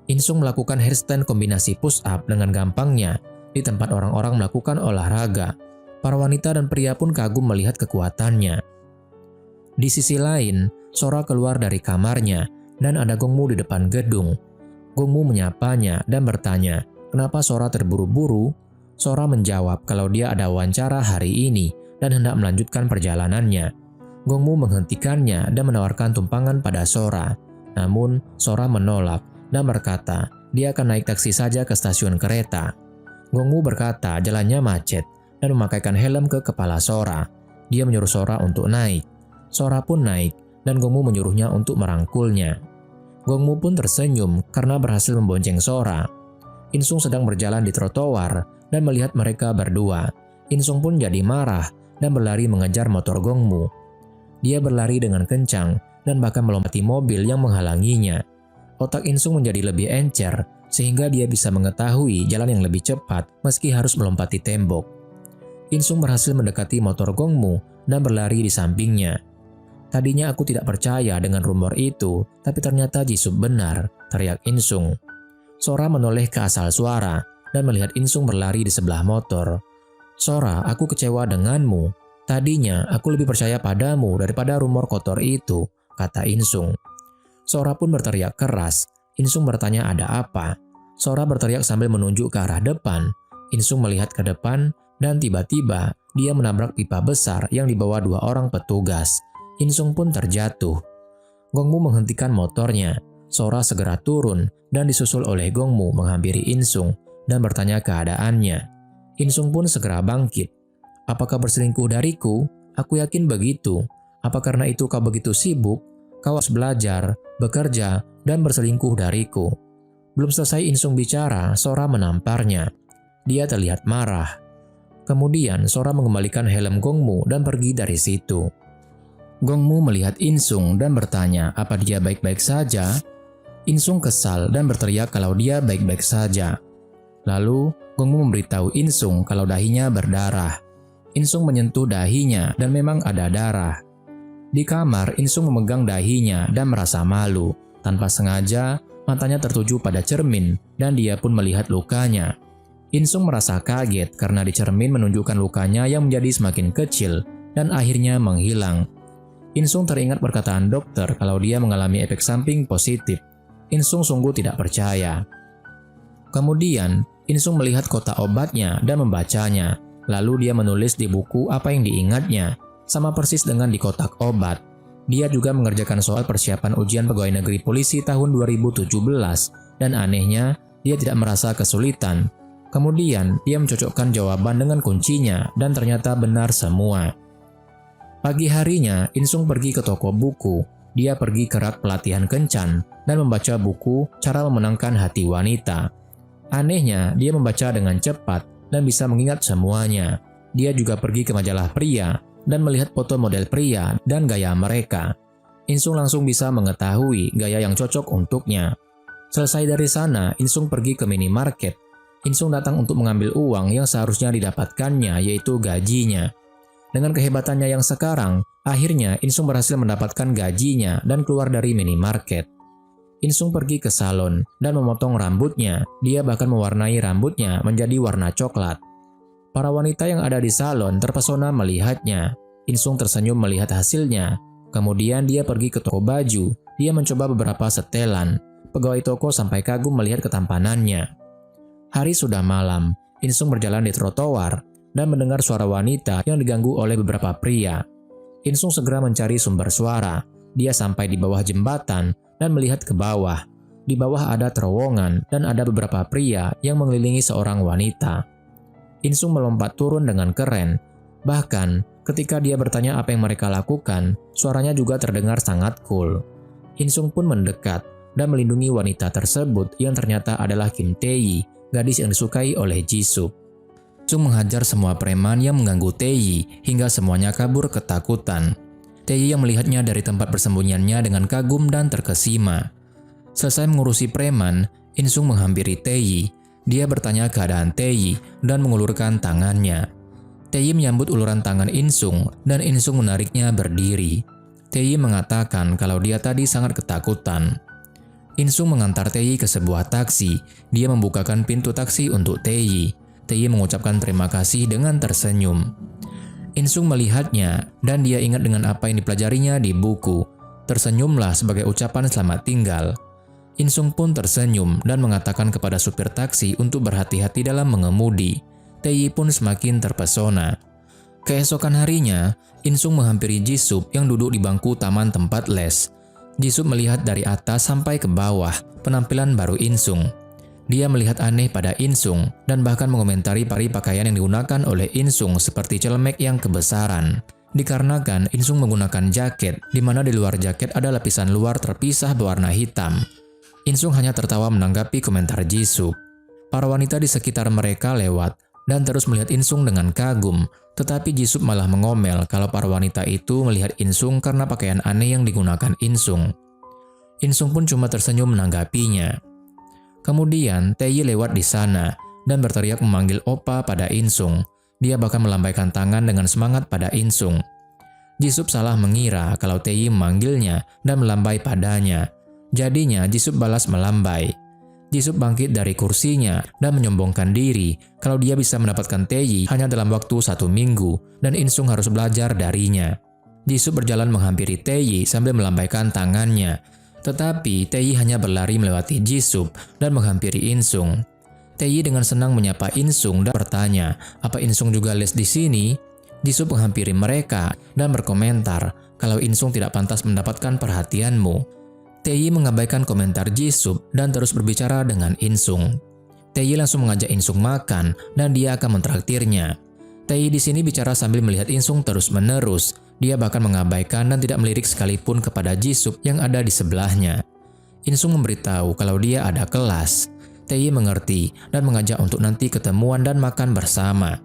Insung melakukan handstand kombinasi push up dengan gampangnya di tempat orang-orang melakukan olahraga. Para wanita dan pria pun kagum melihat kekuatannya. Di sisi lain, Sora keluar dari kamarnya dan ada Gongmu di depan gedung. Gongmu menyapanya dan bertanya, kenapa Sora terburu-buru? Sora menjawab kalau dia ada wawancara hari ini dan hendak melanjutkan perjalanannya. Gongmu menghentikannya dan menawarkan tumpangan pada Sora. Namun, Sora menolak dan berkata dia akan naik taksi saja ke stasiun kereta. Gongmu berkata jalannya macet dan memakaikan helm ke kepala Sora. Dia menyuruh Sora untuk naik. Sora pun naik dan Gongmu menyuruhnya untuk merangkulnya. Gongmu pun tersenyum karena berhasil membonceng Sora. Insung sedang berjalan di trotoar dan melihat mereka berdua. Insung pun jadi marah dan berlari mengejar motor Gongmu. Dia berlari dengan kencang dan bahkan melompati mobil yang menghalanginya. Otak Insung menjadi lebih encer sehingga dia bisa mengetahui jalan yang lebih cepat meski harus melompati tembok. Insung berhasil mendekati motor Gongmu dan berlari di sampingnya. Tadinya aku tidak percaya dengan rumor itu, tapi ternyata Jisup benar, teriak Insung. Sora menoleh ke asal suara dan melihat Insung berlari di sebelah motor. Sora, aku kecewa denganmu. Tadinya aku lebih percaya padamu daripada rumor kotor itu, kata Insung. Sora pun berteriak keras. Insung bertanya ada apa. Sora berteriak sambil menunjuk ke arah depan. Insung melihat ke depan dan tiba-tiba dia menabrak pipa besar yang dibawa 2 orang petugas. Insung pun terjatuh. Gongmu menghentikan motornya. Sora segera turun dan disusul oleh Gongmu menghampiri Insung dan bertanya keadaannya. Insung pun segera bangkit. Apakah berselingkuh dariku? Aku yakin begitu. Apa karena itu kau begitu sibuk? Kau harus belajar, bekerja, dan berselingkuh dariku. Belum selesai Insung bicara, Sora menamparnya. Dia terlihat marah. Kemudian Sora mengembalikan helm Gongmu dan pergi dari situ. Gongmu melihat Insung dan bertanya apa dia baik-baik saja. Insung kesal dan berteriak kalau dia baik-baik saja. Lalu Gongmu memberitahu Insung kalau dahinya berdarah. Insung menyentuh dahinya dan memang ada darah. Di kamar, Insung memegang dahinya dan merasa malu. Tanpa sengaja, matanya tertuju pada cermin dan dia pun melihat lukanya. Insung merasa kaget karena di cermin menunjukkan lukanya yang menjadi semakin kecil dan akhirnya menghilang. Insung teringat perkataan dokter kalau dia mengalami efek samping positif. Insung sungguh tidak percaya. Kemudian, Insung melihat kotak obatnya dan membacanya. Lalu dia menulis di buku apa yang diingatnya, sama persis dengan di kotak obat. Dia juga mengerjakan soal persiapan ujian pegawai negeri polisi tahun 2017, dan anehnya, dia tidak merasa kesulitan. Kemudian, dia mencocokkan jawaban dengan kuncinya, dan ternyata benar semua. Pagi harinya, Insung pergi ke toko buku. Dia pergi ke rak pelatihan kencan, dan membaca buku Cara Memenangkan Hati Wanita. Anehnya, dia membaca dengan cepat, dan bisa mengingat semuanya. Dia juga pergi ke majalah pria, dan melihat foto model pria dan gaya mereka. Insung langsung bisa mengetahui gaya yang cocok untuknya. Selesai dari sana, Insung pergi ke minimarket. Insung datang untuk mengambil uang yang seharusnya didapatkannya, yaitu gajinya. Dengan kehebatannya yang sekarang, akhirnya Insung berhasil mendapatkan gajinya dan keluar dari minimarket. Insung pergi ke salon dan memotong rambutnya. Dia bahkan mewarnai rambutnya menjadi warna coklat. Para wanita yang ada di salon terpesona melihatnya. Insung tersenyum melihat hasilnya. Kemudian dia pergi ke toko baju. Dia mencoba beberapa setelan. Pegawai toko sampai kagum melihat ketampanannya. Hari sudah malam. Insung berjalan di trotoar dan mendengar suara wanita yang diganggu oleh beberapa pria. Insung segera mencari sumber suara. Dia sampai di bawah jembatan dan melihat ke bawah. Di bawah ada terowongan dan ada beberapa pria yang mengelilingi seorang wanita. Insung melompat turun dengan keren. Bahkan, ketika dia bertanya apa yang mereka lakukan, suaranya juga terdengar sangat cool. Insung pun mendekat dan melindungi wanita tersebut yang ternyata adalah Kim Tae-yi, gadis yang disukai oleh Jisoo. Insung menghajar semua preman yang mengganggu Tae-yi hingga semuanya kabur ketakutan. Tae-yi yang melihatnya dari tempat persembunyiannya dengan kagum dan terkesima. Selesai mengurusi preman, Insung menghampiri Tae-yi. Dia bertanya keadaan Tae-yi dan mengulurkan tangannya. Tae-yi menyambut uluran tangan Insung dan Insung menariknya berdiri. Tae-yi mengatakan kalau dia tadi sangat ketakutan. Insung mengantar Tae-yi ke sebuah taksi. Dia membukakan pintu taksi untuk Tae-yi. Tae-yi mengucapkan terima kasih dengan tersenyum. Insung melihatnya dan dia ingat dengan apa yang dipelajarinya di buku. Tersenyumlah sebagai ucapan selamat tinggal. Insung pun tersenyum dan mengatakan kepada supir taksi untuk berhati-hati dalam mengemudi. Tae-yi pun semakin terpesona. Keesokan harinya, Insung menghampiri Jisoo yang duduk di bangku taman tempat les. Jisoo melihat dari atas sampai ke bawah penampilan baru Insung. Dia melihat aneh pada Insung dan bahkan mengomentari pakaian yang digunakan oleh Insung seperti celemek yang kebesaran. Dikarenakan Insung menggunakan jaket, di mana di luar jaket ada lapisan luar terpisah berwarna hitam. Insung hanya tertawa menanggapi komentar Jisoo. Para wanita di sekitar mereka lewat dan terus melihat Insung dengan kagum, tetapi Jisoo malah mengomel kalau para wanita itu melihat Insung karena pakaian aneh yang digunakan Insung. Insung pun cuma tersenyum menanggapinya. Kemudian Tae-yi lewat di sana dan berteriak memanggil Oppa pada Insung. Dia bahkan melambaikan tangan dengan semangat pada Insung. Jisoo salah mengira kalau Tae-yi memanggilnya dan melambai padanya. Jadinya Jisoo balas melambai. Jisoo bangkit dari kursinya dan menyombongkan diri kalau dia bisa mendapatkan Tae-yi hanya dalam waktu 1 minggu dan Insung harus belajar darinya. Jisoo berjalan menghampiri Tae-yi sambil melambaikan tangannya. Tetapi Tae-yi hanya berlari melewati Jisoo dan menghampiri Insung. Tae-yi dengan senang menyapa Insung dan bertanya, "Apa Insung juga les di sini?" Jisoo menghampiri mereka dan berkomentar kalau Insung tidak pantas mendapatkan perhatianmu. Tae-yi mengabaikan komentar Jisoo dan terus berbicara dengan Insung. Tae-yi langsung mengajak Insung makan dan dia akan mentraktirnya. Tae-yi di sini bicara sambil melihat Insung terus-menerus. Dia bahkan mengabaikan dan tidak melirik sekalipun kepada Jisoo yang ada di sebelahnya. Insung memberitahu kalau dia ada kelas. Tae-yi mengerti dan mengajak untuk nanti ketemuan dan makan bersama.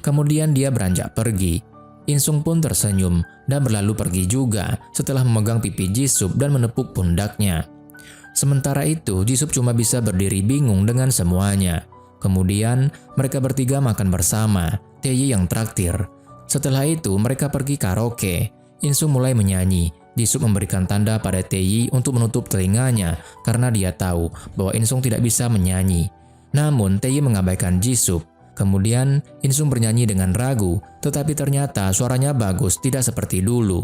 Kemudian dia beranjak pergi. Insung pun tersenyum dan berlalu pergi juga setelah memegang pipi Jisoo dan menepuk pundaknya. Sementara itu, Jisoo cuma bisa berdiri bingung dengan semuanya. Kemudian, mereka bertiga makan bersama, Tae-yi yang traktir. Setelah itu, mereka pergi karaoke. Insung mulai menyanyi. Jisoo memberikan tanda pada Tae-yi untuk menutup telinganya karena dia tahu bahwa Insung tidak bisa menyanyi. Namun, Tae-yi mengabaikan Jisoo. Kemudian, Insung bernyanyi dengan ragu, tetapi ternyata suaranya bagus, tidak seperti dulu.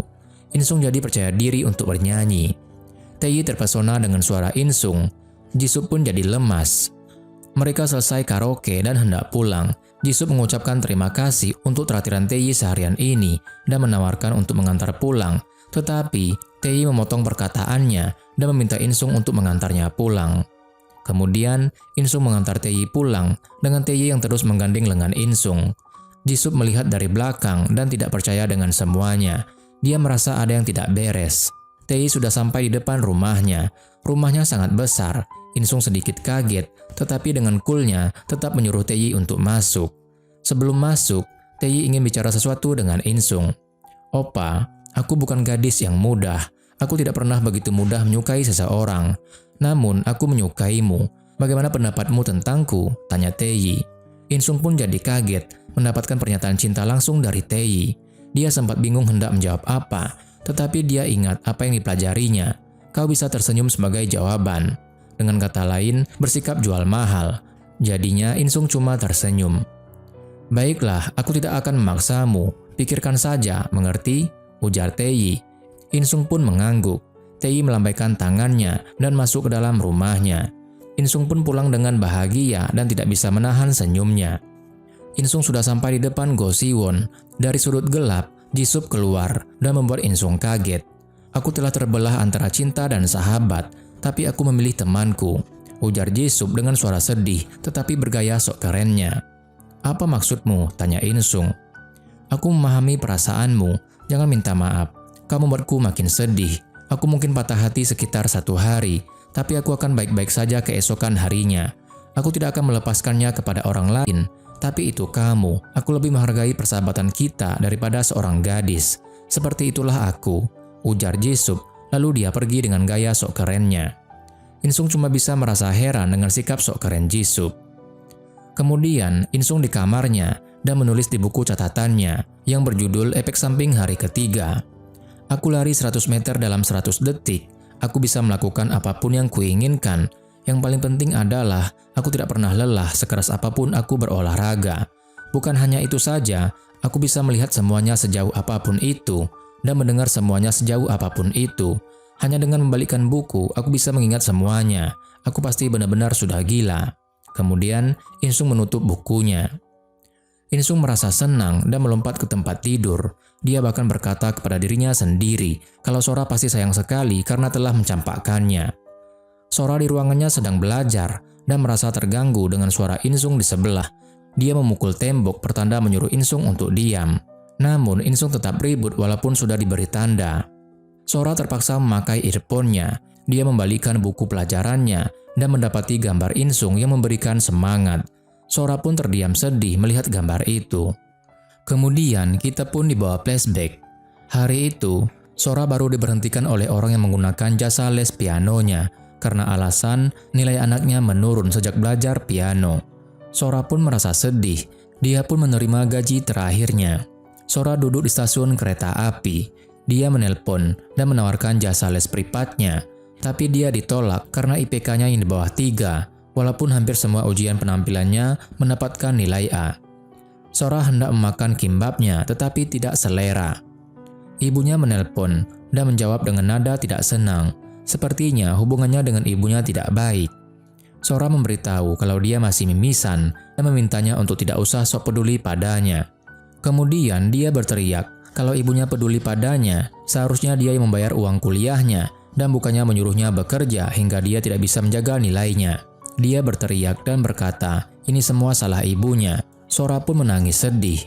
Insung jadi percaya diri untuk bernyanyi. Tae-yi terpesona dengan suara Insung. Jisoo pun jadi lemas. Mereka selesai karaoke dan hendak pulang. Jisoo mengucapkan terima kasih untuk traktiran Tae-yi seharian ini dan menawarkan untuk mengantar pulang. Tetapi, Tae-yi memotong perkataannya dan meminta Insung untuk mengantarnya pulang. Kemudian, Insung mengantar Tae-yi pulang dengan Tae-yi yang terus menggandeng lengan Insung. Jisoo melihat dari belakang dan tidak percaya dengan semuanya. Dia merasa ada yang tidak beres. Tae-yi sudah sampai di depan rumahnya. Rumahnya sangat besar. Insung sedikit kaget, tetapi dengan coolnya tetap menyuruh Tae-yi untuk masuk. Sebelum masuk, Tae-yi ingin bicara sesuatu dengan Insung. "Oppa, aku bukan gadis yang mudah. Aku tidak pernah begitu mudah menyukai seseorang. Namun, aku menyukaimu. Bagaimana pendapatmu tentangku?" tanya Tae-yi. Insung pun jadi kaget mendapatkan pernyataan cinta langsung dari Tae-yi. Dia sempat bingung hendak menjawab apa, tetapi dia ingat apa yang dipelajarinya. Kau bisa tersenyum sebagai jawaban. Dengan kata lain, bersikap jual mahal. Jadinya Insung cuma tersenyum. "Baiklah, aku tidak akan memaksamu. Pikirkan saja, mengerti?" ujar Tae-yi. Insung pun mengangguk. Tae-yi melambaikan tangannya dan masuk ke dalam rumahnya. Insung pun pulang dengan bahagia dan tidak bisa menahan senyumnya. Insung sudah sampai di depan Go Siwon. Dari sudut gelap, Jisoo keluar dan membuat Insung kaget. Aku telah terbelah antara cinta dan sahabat, tapi aku memilih temanku, ujar Jisup dengan suara sedih tetapi bergaya sok kerennya. Apa maksudmu? Tanya Insung. Aku memahami perasaanmu, jangan minta maaf. Kamu membuatku makin sedih. Aku mungkin patah hati sekitar 1 hari, tapi aku akan baik-baik saja keesokan harinya. Aku tidak akan melepaskannya kepada orang lain, tapi itu kamu. Aku lebih menghargai persahabatan kita daripada seorang gadis. Seperti itulah aku, ujar Jisup, lalu dia pergi dengan gaya sok kerennya. Insung cuma bisa merasa heran dengan sikap sok keren Jisup. Kemudian, Insung di kamarnya dan menulis di buku catatannya yang berjudul Efek Samping Hari Ketiga. Aku lari 100 meter dalam 100 detik. Aku bisa melakukan apapun yang kuinginkan. Yang paling penting adalah aku tidak pernah lelah sekeras apapun aku berolahraga. Bukan hanya itu saja, aku bisa melihat semuanya sejauh apapun itu dan mendengar semuanya sejauh apapun itu. Hanya dengan membalikkan buku, aku bisa mengingat semuanya. Aku pasti benar-benar sudah gila. Kemudian, Insung menutup bukunya. Insung merasa senang dan melompat ke tempat tidur. Dia bahkan berkata kepada dirinya sendiri kalau Sora pasti sayang sekali karena telah mencampakkannya. Sora di ruangannya sedang belajar dan merasa terganggu dengan suara Insung di sebelah. Dia memukul tembok pertanda menyuruh Insung untuk diam. Namun Insung tetap ribut walaupun sudah diberi tanda. Sora terpaksa memakai earphone-nya. Dia membalikan buku pelajarannya dan mendapati gambar Insung yang memberikan semangat. Sora pun terdiam sedih melihat gambar itu. Kemudian kita pun dibawa flashback. Hari itu, Sora baru diberhentikan oleh orang yang menggunakan jasa les pianonya karena alasan nilai anaknya menurun sejak belajar piano. Sora pun merasa sedih. Dia pun menerima gaji terakhirnya. Sora duduk di stasiun kereta api. Dia menelpon dan menawarkan jasa les privatnya. Tapi dia ditolak karena IPK-nya yang di bawah 3, walaupun hampir semua ujian penampilannya mendapatkan nilai A. Sora hendak memakan kimbabnya tetapi tidak selera. Ibunya menelpon dan menjawab dengan nada tidak senang. Sepertinya hubungannya dengan ibunya tidak baik. Sora memberitahu kalau dia masih mimisan dan memintanya untuk tidak usah sok peduli padanya. Kemudian dia berteriak kalau ibunya peduli padanya, seharusnya dia yang membayar uang kuliahnya dan bukannya menyuruhnya bekerja hingga dia tidak bisa menjaga nilainya. Dia berteriak dan berkata, ini semua salah ibunya. Sora pun menangis sedih.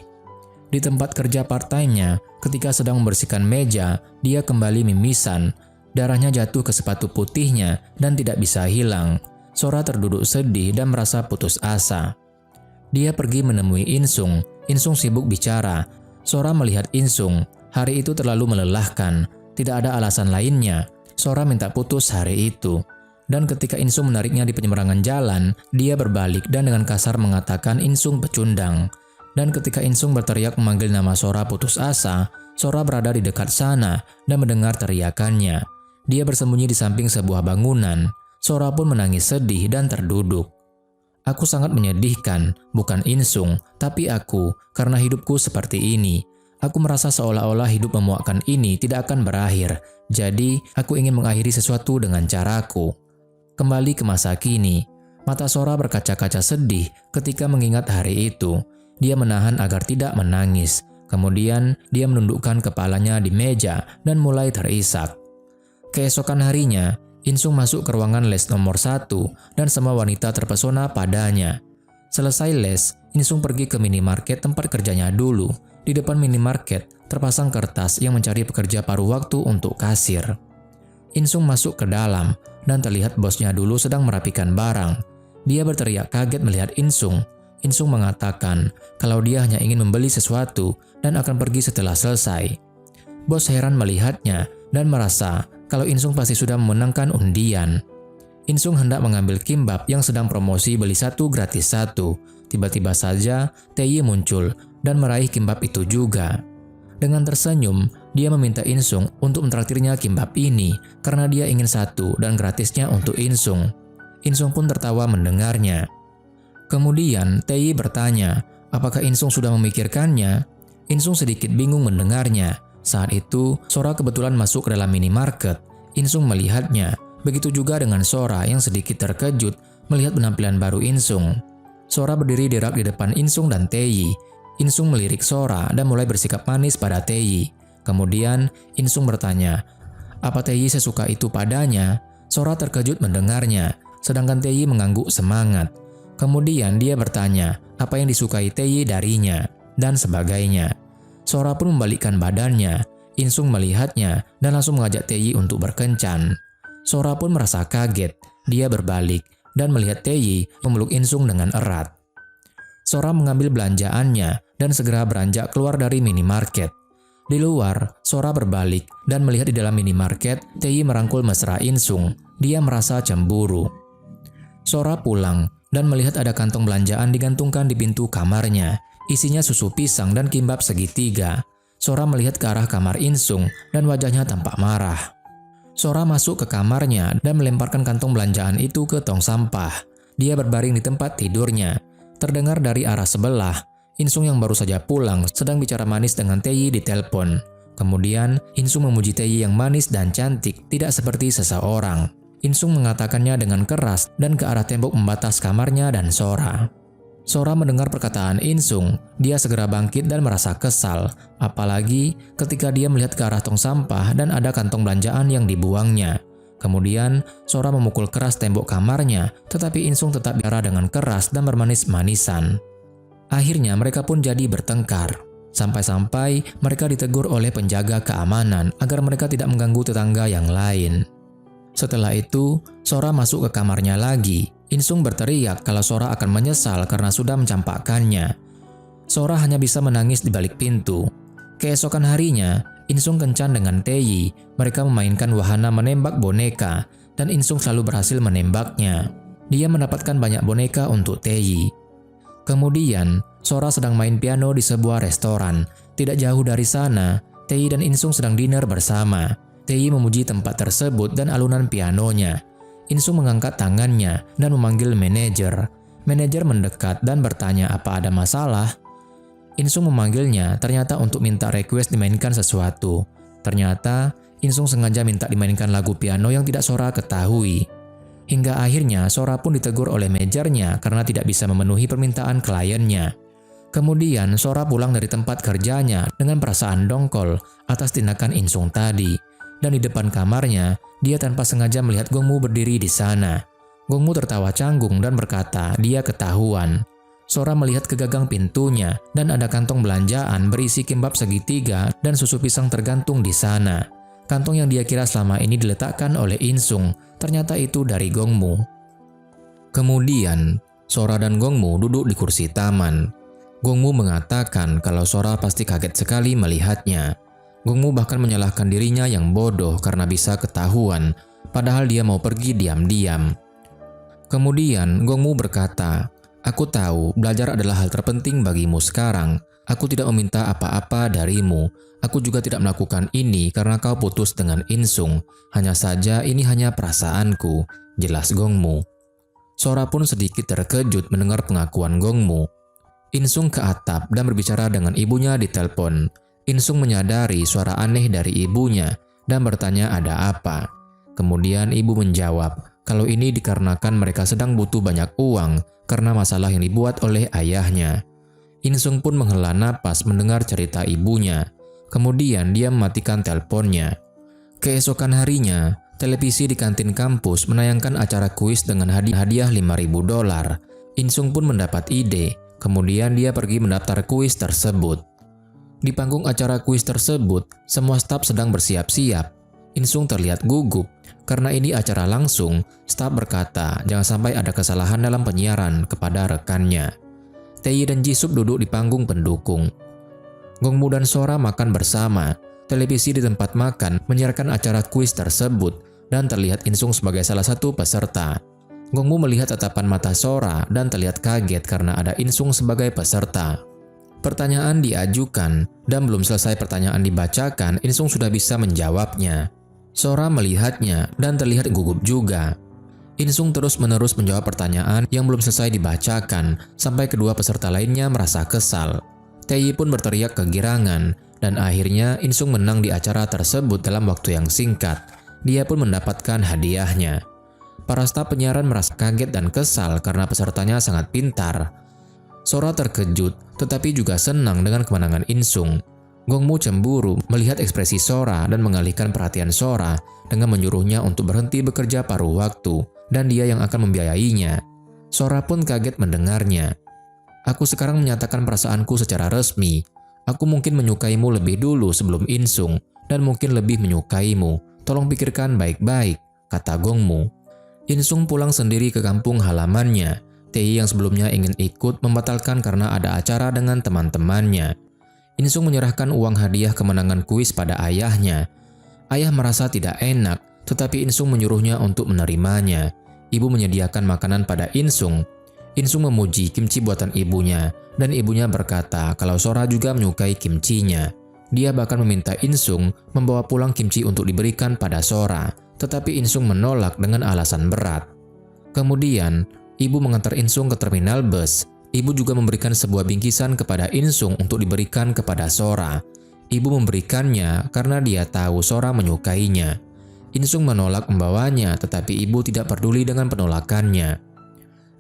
Di tempat kerja part-time-nya, ketika sedang membersihkan meja, dia kembali mimisan. Darahnya jatuh ke sepatu putihnya dan tidak bisa hilang. Sora terduduk sedih dan merasa putus asa. Dia pergi menemui Insung. Insung sibuk bicara. Sora melihat Insung. Hari itu terlalu melelahkan. Tidak ada alasan lainnya. Sora minta putus hari itu. Dan ketika Insung menariknya di penyeberangan jalan, dia berbalik dan dengan kasar mengatakan Insung pecundang. Dan ketika Insung berteriak memanggil nama Sora putus asa, Sora berada di dekat sana dan mendengar teriakannya. Dia bersembunyi di samping sebuah bangunan. Sora pun menangis sedih dan terduduk. Aku sangat menyedihkan, bukan Insung, tapi aku, karena hidupku seperti ini. Aku merasa seolah-olah hidup memuakkan ini tidak akan berakhir. Jadi, aku ingin mengakhiri sesuatu dengan caraku. Kembali ke masa kini, mata Sora berkaca-kaca sedih ketika mengingat hari itu. Dia menahan agar tidak menangis. Kemudian, dia menundukkan kepalanya di meja dan mulai terisak. Keesokan harinya, Insung masuk ke ruangan les nomor 1 dan semua wanita terpesona padanya. Selesai les, Insung pergi ke minimarket tempat kerjanya dulu. Di depan minimarket, terpasang kertas yang mencari pekerja paruh waktu untuk kasir. Insung masuk ke dalam dan terlihat bosnya dulu sedang merapikan barang. Dia berteriak kaget melihat Insung. Insung mengatakan kalau dia hanya ingin membeli sesuatu dan akan pergi setelah selesai. Bos heran melihatnya dan merasa kalau Insung pasti sudah memenangkan undian. Insung hendak mengambil kimbab yang sedang promosi beli 1 gratis 1. Tiba-tiba saja Taeyi muncul dan meraih kimbab itu juga. Dengan tersenyum, dia meminta Insung untuk mentraktirnya kimbab ini karena dia ingin 1 dan gratisnya untuk Insung. Insung pun tertawa mendengarnya. Kemudian Taeyi bertanya, apakah Insung sudah memikirkannya? Insung sedikit bingung mendengarnya. Saat itu, Sora kebetulan masuk ke dalam minimarket. Insung melihatnya. Begitu juga dengan Sora yang sedikit terkejut melihat penampilan baru Insung. Sora berdiri di rak di depan Insung dan Taeyi. Insung melirik Sora dan mulai bersikap manis pada Taeyi. Kemudian, Insung bertanya, Apa Taeyi sesuka itu padanya? Sora terkejut mendengarnya, sedangkan Taeyi mengangguk semangat. Kemudian dia bertanya apa yang disukai Taeyi darinya, dan sebagainya. Sora pun membalikkan badannya. Insung melihatnya dan langsung mengajak Taeyi untuk berkencan. Sora pun merasa kaget. Dia berbalik dan melihat Taeyi memeluk Insung dengan erat. Sora mengambil belanjaannya dan segera beranjak keluar dari minimarket. Di luar, Sora berbalik dan melihat di dalam minimarket, Taeyi merangkul mesra Insung. Dia merasa cemburu. Sora pulang dan melihat ada kantong belanjaan digantungkan di pintu kamarnya. Isinya susu pisang dan kimbap segitiga. Sora melihat ke arah kamar Insung dan wajahnya tampak marah. Sora masuk ke kamarnya dan melemparkan kantong belanjaan itu ke tong sampah. Dia berbaring di tempat tidurnya. Terdengar dari arah sebelah, Insung yang baru saja pulang sedang bicara manis dengan Taeyi di telepon. Kemudian, Insung memuji Taeyi yang manis dan cantik, tidak seperti seseorang. Insung mengatakannya dengan keras dan ke arah tembok membatas kamarnya dan Sora. Sora mendengar perkataan Insung, dia segera bangkit dan merasa kesal, apalagi ketika dia melihat ke arah tong sampah dan ada kantong belanjaan yang dibuangnya. Kemudian, Sora memukul keras tembok kamarnya, tetapi Insung tetap bicara dengan keras dan bermanis-manisan. Akhirnya mereka pun jadi bertengkar. Sampai-sampai mereka ditegur oleh penjaga keamanan agar mereka tidak mengganggu tetangga yang lain. Setelah itu, Sora masuk ke kamarnya lagi. Insung berteriak kalau Sora akan menyesal karena sudah mencampakkannya. Sora hanya bisa menangis di balik pintu. Keesokan harinya, Insung kencan dengan Taeyi. Mereka memainkan wahana menembak boneka, dan Insung selalu berhasil menembaknya. Dia mendapatkan banyak boneka untuk Taeyi. Kemudian, Sora sedang main piano di sebuah restoran. Tidak jauh dari sana, Taeyi dan Insung sedang dinner bersama. Taeyi memuji tempat tersebut dan alunan pianonya. Insung mengangkat tangannya dan memanggil manajer. Manajer mendekat dan bertanya apa ada masalah. Insung memanggilnya ternyata untuk minta request dimainkan sesuatu. Ternyata Insung sengaja minta dimainkan lagu piano yang tidak Sora ketahui. Hingga akhirnya Sora pun ditegur oleh manajernya karena tidak bisa memenuhi permintaan kliennya. Kemudian Sora pulang dari tempat kerjanya dengan perasaan dongkol atas tindakan Insung tadi. Dan di depan kamarnya, dia tanpa sengaja melihat Gongmu berdiri di sana. Gongmu tertawa canggung dan berkata dia ketahuan. Sora melihat ke gagang pintunya dan ada kantong belanjaan berisi kimbap segitiga dan susu pisang tergantung di sana. Kantong yang dia kira selama ini diletakkan oleh Insung, ternyata itu dari Gongmu. Kemudian, Sora dan Gongmu duduk di kursi taman. Gongmu mengatakan kalau Sora pasti kaget sekali melihatnya. Gongmu bahkan menyalahkan dirinya yang bodoh karena bisa ketahuan, padahal dia mau pergi diam-diam. Kemudian Gongmu berkata, "Aku tahu belajar adalah hal terpenting bagimu sekarang. Aku tidak meminta apa-apa darimu. Aku juga tidak melakukan ini karena kau putus dengan Insung. Hanya saja ini hanya perasaanku," jelas Gongmu. Sora pun sedikit terkejut mendengar pengakuan Gongmu. Insung ke atap dan berbicara dengan ibunya di telepon. Insung menyadari suara aneh dari ibunya dan bertanya ada apa. Kemudian ibu menjawab kalau ini dikarenakan mereka sedang butuh banyak uang karena masalah yang dibuat oleh ayahnya. Insung pun menghela napas mendengar cerita ibunya. Kemudian dia mematikan teleponnya. Keesokan harinya, televisi di kantin kampus menayangkan acara kuis dengan hadiah $5.000. Insung pun mendapat ide. Kemudian dia pergi mendaftar kuis tersebut. Di panggung acara kuis tersebut, semua staf sedang bersiap-siap. Insung terlihat gugup. Karena ini acara langsung, staf berkata jangan sampai ada kesalahan dalam penyiaran kepada rekannya. Taeyi dan Jisoo duduk di panggung pendukung. Gongmu dan Sora makan bersama. Televisi di tempat makan menyiarkan acara kuis tersebut dan terlihat Insung sebagai salah satu peserta. Gongmu melihat tatapan mata Sora dan terlihat kaget karena ada Insung sebagai peserta. Pertanyaan diajukan, dan belum selesai pertanyaan dibacakan, Insung sudah bisa menjawabnya. Sora melihatnya dan terlihat gugup juga. Insung terus-menerus menjawab pertanyaan yang belum selesai dibacakan, sampai kedua peserta lainnya merasa kesal. Taeyi pun berteriak kegirangan, dan akhirnya Insung menang di acara tersebut dalam waktu yang singkat. Dia pun mendapatkan hadiahnya. Para staf penyiaran merasa kaget dan kesal karena pesertanya sangat pintar. Sora terkejut, tetapi juga senang dengan kemenangan Insung. Gongmu cemburu melihat ekspresi Sora dan mengalihkan perhatian Sora dengan menyuruhnya untuk berhenti bekerja paruh waktu dan dia yang akan membiayainya. Sora pun kaget mendengarnya. Aku sekarang menyatakan perasaanku secara resmi. Aku mungkin menyukaimu lebih dulu sebelum Insung dan mungkin lebih menyukaimu. Tolong pikirkan baik-baik, kata Gongmu. Insung pulang sendiri ke kampung halamannya. Taeyi yang sebelumnya ingin ikut membatalkan karena ada acara dengan teman-temannya. Insung menyerahkan uang hadiah kemenangan kuis pada ayahnya. Ayah merasa tidak enak, tetapi Insung menyuruhnya untuk menerimanya. Ibu menyediakan makanan pada Insung. Insung memuji kimchi buatan ibunya, dan ibunya berkata kalau Sora juga menyukai kimchinya. Dia bahkan meminta Insung membawa pulang kimchi untuk diberikan pada Sora, tetapi Insung menolak dengan alasan berat. Kemudian, ibu mengantar Insung ke terminal bus. Ibu juga memberikan sebuah bingkisan kepada Insung untuk diberikan kepada Sora. Ibu memberikannya karena dia tahu Sora menyukainya. Insung menolak membawanya, tetapi ibu tidak peduli dengan penolakannya.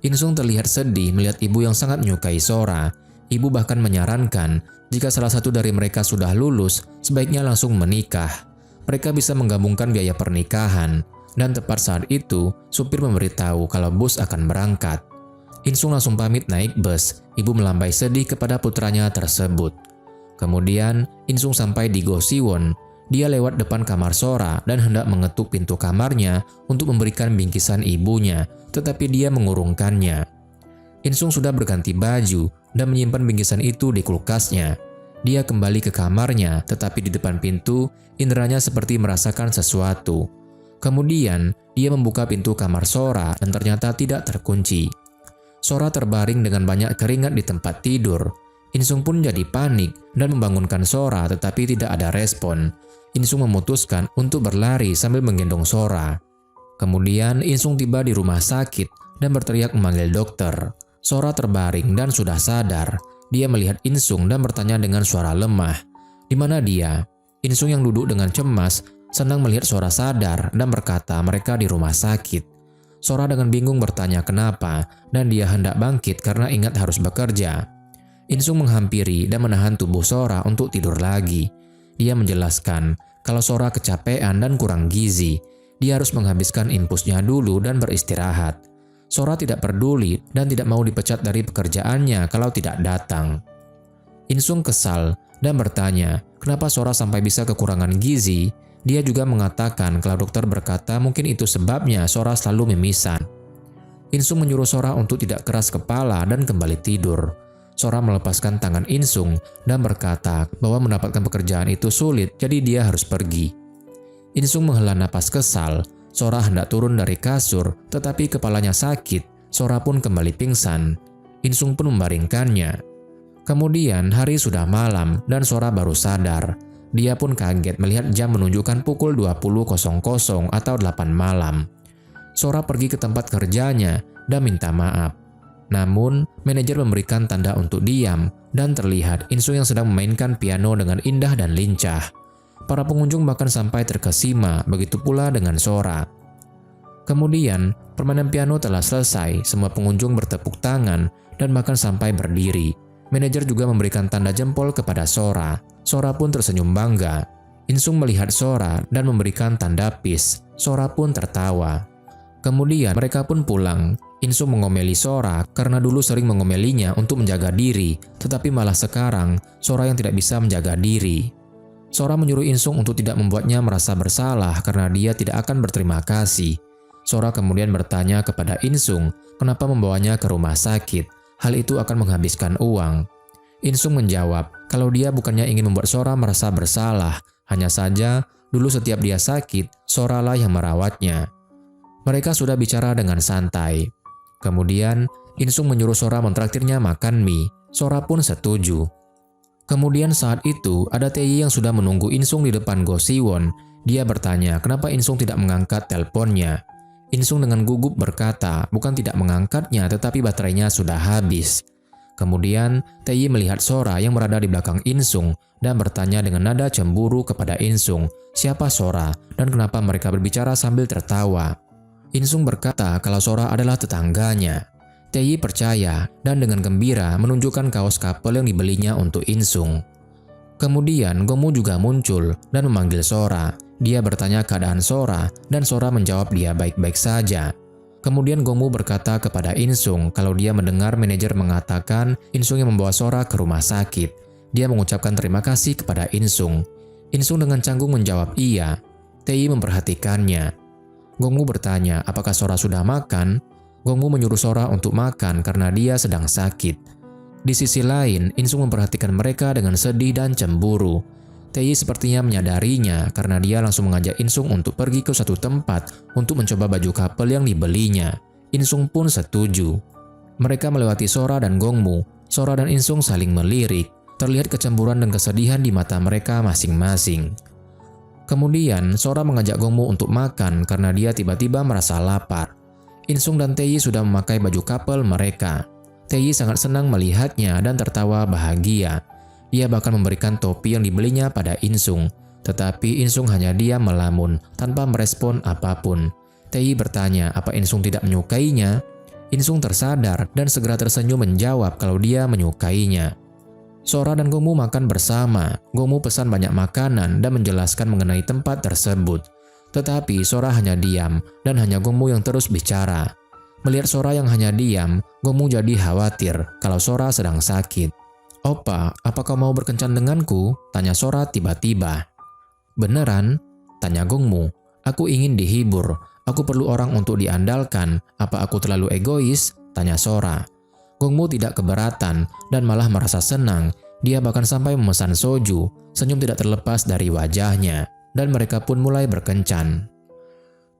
Insung terlihat sedih melihat ibu yang sangat menyukai Sora. Ibu bahkan menyarankan jika salah satu dari mereka sudah lulus, sebaiknya langsung menikah. Mereka bisa menggabungkan biaya pernikahan. Dan tepat saat itu, supir memberitahu kalau bus akan berangkat. Insung langsung pamit naik bus. Ibu melambai sedih kepada putranya tersebut. Kemudian, Insung sampai di Go Siwon. Dia lewat depan kamar Sora dan hendak mengetuk pintu kamarnya untuk memberikan bingkisan ibunya, tetapi dia mengurungkannya. Insung sudah berganti baju dan menyimpan bingkisan itu di kulkasnya. Dia kembali ke kamarnya, tetapi di depan pintu, inderanya seperti merasakan sesuatu. Kemudian, dia membuka pintu kamar Sora dan ternyata tidak terkunci. Sora terbaring dengan banyak keringat di tempat tidur. Insung pun jadi panik dan membangunkan Sora, tetapi tidak ada respon. Insung memutuskan untuk berlari sambil menggendong Sora. Kemudian Insung tiba di rumah sakit dan berteriak memanggil dokter. Sora terbaring dan sudah sadar. Dia melihat Insung dan bertanya dengan suara lemah, "Di mana dia?" Insung yang duduk dengan cemas senang melihat Sora sadar dan berkata mereka di rumah sakit. Sora dengan bingung bertanya kenapa, dan dia hendak bangkit karena ingat harus bekerja. Insung menghampiri dan menahan tubuh Sora untuk tidur lagi. Dia menjelaskan kalau Sora kecapean dan kurang gizi. Dia harus menghabiskan infusnya dulu dan beristirahat. Sora tidak peduli dan tidak mau dipecat dari pekerjaannya kalau tidak datang. Insung kesal dan bertanya kenapa Sora sampai bisa kekurangan gizi. Dia juga mengatakan kalau dokter berkata mungkin itu sebabnya Sora selalu mimisan. Insung menyuruh Sora untuk tidak keras kepala dan kembali tidur. Sora melepaskan tangan Insung dan berkata bahwa mendapatkan pekerjaan itu sulit, jadi dia harus pergi. Insung menghela napas kesal. Sora hendak turun dari kasur, tetapi kepalanya sakit. Sora pun kembali pingsan. Insung pun membaringkannya. Kemudian hari sudah malam dan Sora baru sadar. Dia pun kaget melihat jam menunjukkan pukul 20.00 atau 8 malam. Sora pergi ke tempat kerjanya dan minta maaf. Namun, manajer memberikan tanda untuk diam dan terlihat Insung yang sedang memainkan piano dengan indah dan lincah. Para pengunjung bahkan sampai terkesima, begitu pula dengan Sora. Kemudian, permainan piano telah selesai, semua pengunjung bertepuk tangan dan bahkan sampai berdiri. Manajer juga memberikan tanda jempol kepada Sora. Sora pun tersenyum bangga. Insung melihat Sora dan memberikan tanda peace. Sora pun tertawa. Kemudian mereka pun pulang. Insung mengomeli Sora karena dulu sering mengomelinya untuk menjaga diri, tetapi malah sekarang Sora yang tidak bisa menjaga diri. Sora menyuruh Insung untuk tidak membuatnya merasa bersalah karena dia tidak akan berterima kasih. Sora kemudian bertanya kepada Insung kenapa membawanya ke rumah sakit. Hal itu akan menghabiskan uang. Insung menjawab kalau dia bukannya ingin membuat Sora merasa bersalah, hanya saja dulu setiap dia sakit, Sora lah yang merawatnya. Mereka sudah bicara dengan santai. Kemudian, Insung menyuruh Sora mentraktirnya makan mie. Sora pun setuju. Kemudian saat itu, ada Taeyi yang sudah menunggu Insung di depan Go Siwon. Dia bertanya kenapa Insung tidak mengangkat teleponnya. Insung dengan gugup berkata bukan tidak mengangkatnya tetapi baterainya sudah habis. Kemudian, Taeyi melihat Sora yang berada di belakang Insung dan bertanya dengan nada cemburu kepada Insung, siapa Sora dan kenapa mereka berbicara sambil tertawa. Insung berkata kalau Sora adalah tetangganya. Taeyi percaya dan dengan gembira menunjukkan kaos couple yang dibelinya untuk Insung. Kemudian Gongmu juga muncul dan memanggil Sora. Dia bertanya keadaan Sora dan Sora menjawab dia baik-baik saja. Kemudian Gongmu berkata kepada Insung kalau dia mendengar manajer mengatakan Insung yang membawa Sora ke rumah sakit. Dia mengucapkan terima kasih kepada Insung. Insung dengan canggung menjawab iya. Taeyi memperhatikannya. Gongmu bertanya apakah Sora sudah makan. Gongmu menyuruh Sora untuk makan karena dia sedang sakit. Di sisi lain, Insung memperhatikan mereka dengan sedih dan cemburu. Taeyi sepertinya menyadarinya karena dia langsung mengajak Insung untuk pergi ke suatu tempat untuk mencoba baju couple yang dibelinya. Insung pun setuju. Mereka melewati Sora dan Gongmu. Sora dan Insung saling melirik. Terlihat kecemburuan dan kesedihan di mata mereka masing-masing. Kemudian, Sora mengajak Gongmu untuk makan karena dia tiba-tiba merasa lapar. Insung dan Taeyi sudah memakai baju couple mereka. Taeyi sangat senang melihatnya dan tertawa bahagia. Dia bahkan memberikan topi yang dibelinya pada Insung. Tetapi Insung hanya diam melamun tanpa merespon apapun. Taeyi bertanya apa Insung tidak menyukainya. Insung tersadar dan segera tersenyum menjawab kalau dia menyukainya. Sora dan Gongmu makan bersama. Gongmu pesan banyak makanan dan menjelaskan mengenai tempat tersebut. Tetapi Sora hanya diam dan hanya Gongmu yang terus bicara. Melihat Sora yang hanya diam, Gongmu jadi khawatir kalau Sora sedang sakit. "Oppa, apa kau mau berkencan denganku?" tanya Sora tiba-tiba. "Beneran?" tanya Gongmu. "Aku ingin dihibur. Aku perlu orang untuk diandalkan. Apa aku terlalu egois?" tanya Sora. Gongmu tidak keberatan dan malah merasa senang. Dia bahkan sampai memesan soju. Senyum tidak terlepas dari wajahnya. Dan mereka pun mulai berkencan.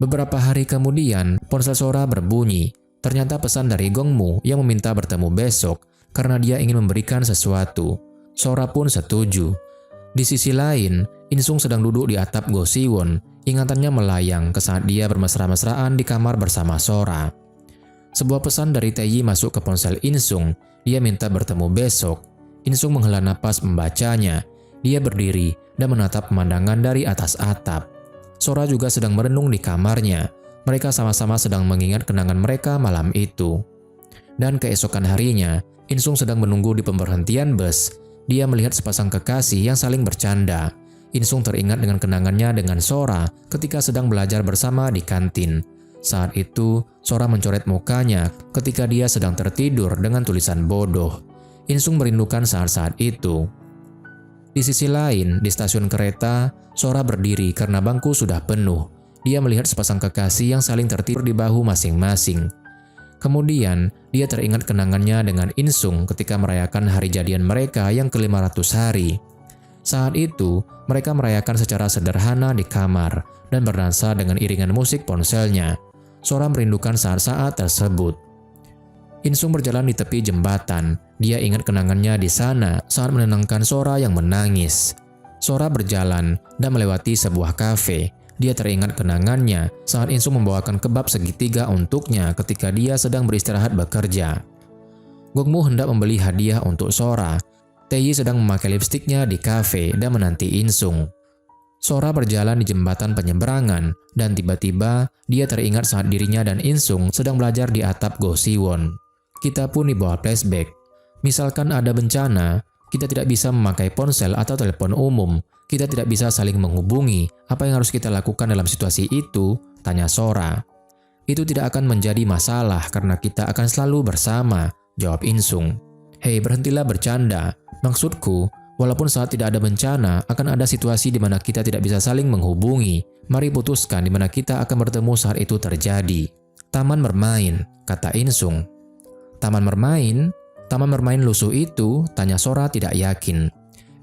Beberapa hari kemudian, ponsel Sora berbunyi. Ternyata pesan dari Gongmu yang meminta bertemu besok karena dia ingin memberikan sesuatu. Sora pun setuju. Di sisi lain, Insung sedang duduk di atap Go Siwon. Ingatannya melayang ke saat dia bermesra-mesraan di kamar bersama Sora. Sebuah pesan dari Taeyi masuk ke ponsel Insung. Dia minta bertemu besok. Insung menghela napas membacanya. Dia berdiri dan menatap pemandangan dari atas atap. Sora juga sedang merenung di kamarnya. Mereka sama-sama sedang mengingat kenangan mereka malam itu. Dan keesokan harinya, Insung sedang menunggu di pemberhentian bus. Dia melihat sepasang kekasih yang saling bercanda. Insung teringat dengan kenangannya dengan Sora ketika sedang belajar bersama di kantin. Saat itu, Sora mencoret mukanya ketika dia sedang tertidur dengan tulisan bodoh. Insung merindukan saat-saat itu. Di sisi lain, di stasiun kereta, Sora berdiri karena bangku sudah penuh. Dia melihat sepasang kekasih yang saling tertidur di bahu masing-masing. Kemudian, dia teringat kenangannya dengan Insung ketika merayakan hari jadian mereka yang ke-500 hari. Saat itu, mereka merayakan secara sederhana di kamar dan berdansa dengan iringan musik ponselnya. Sora merindukan saat-saat tersebut. Insung berjalan di tepi jembatan. Dia ingat kenangannya di sana saat menenangkan Sora yang menangis. Sora berjalan dan melewati sebuah kafe. Dia teringat kenangannya saat Insung membawakan kebab segitiga untuknya ketika dia sedang beristirahat bekerja. Gongmu hendak membeli hadiah untuk Sora. Taeyi sedang memakai lipstiknya di kafe dan menanti Insung. Sora berjalan di jembatan penyeberangan dan tiba-tiba dia teringat saat dirinya dan Insung sedang belajar di atap Go Siwon. Kita pun dibawa flashback. Misalkan ada bencana, kita tidak bisa memakai ponsel atau telepon umum. Kita tidak bisa saling menghubungi. Apa yang harus kita lakukan dalam situasi itu? Tanya Sora. Itu tidak akan menjadi masalah karena kita akan selalu bersama, jawab Insung. Hei, berhentilah bercanda. Maksudku, walaupun saat tidak ada bencana, akan ada situasi di mana kita tidak bisa saling menghubungi. Mari putuskan di mana kita akan bertemu saat itu terjadi. Taman bermain, kata Insung. Taman bermain? Taman bermain lusuh itu? Tanya Sora tidak yakin.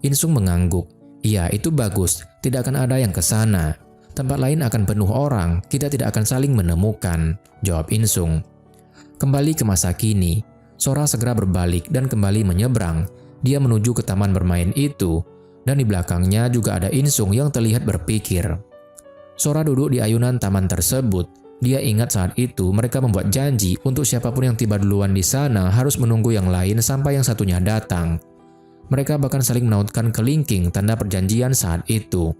Insung mengangguk. Iya, itu bagus. Tidak akan ada yang ke sana. Tempat lain akan penuh orang. Kita tidak akan saling menemukan, jawab Insung. Kembali ke masa kini, Sora segera berbalik dan kembali menyeberang. Dia menuju ke taman bermain itu, dan di belakangnya juga ada Insung yang terlihat berpikir. Sora duduk di ayunan taman tersebut. Dia ingat saat itu mereka membuat janji untuk siapapun yang tiba duluan di sana harus menunggu yang lain sampai yang satunya datang. Mereka bahkan saling menautkan kelingking tanda perjanjian saat itu.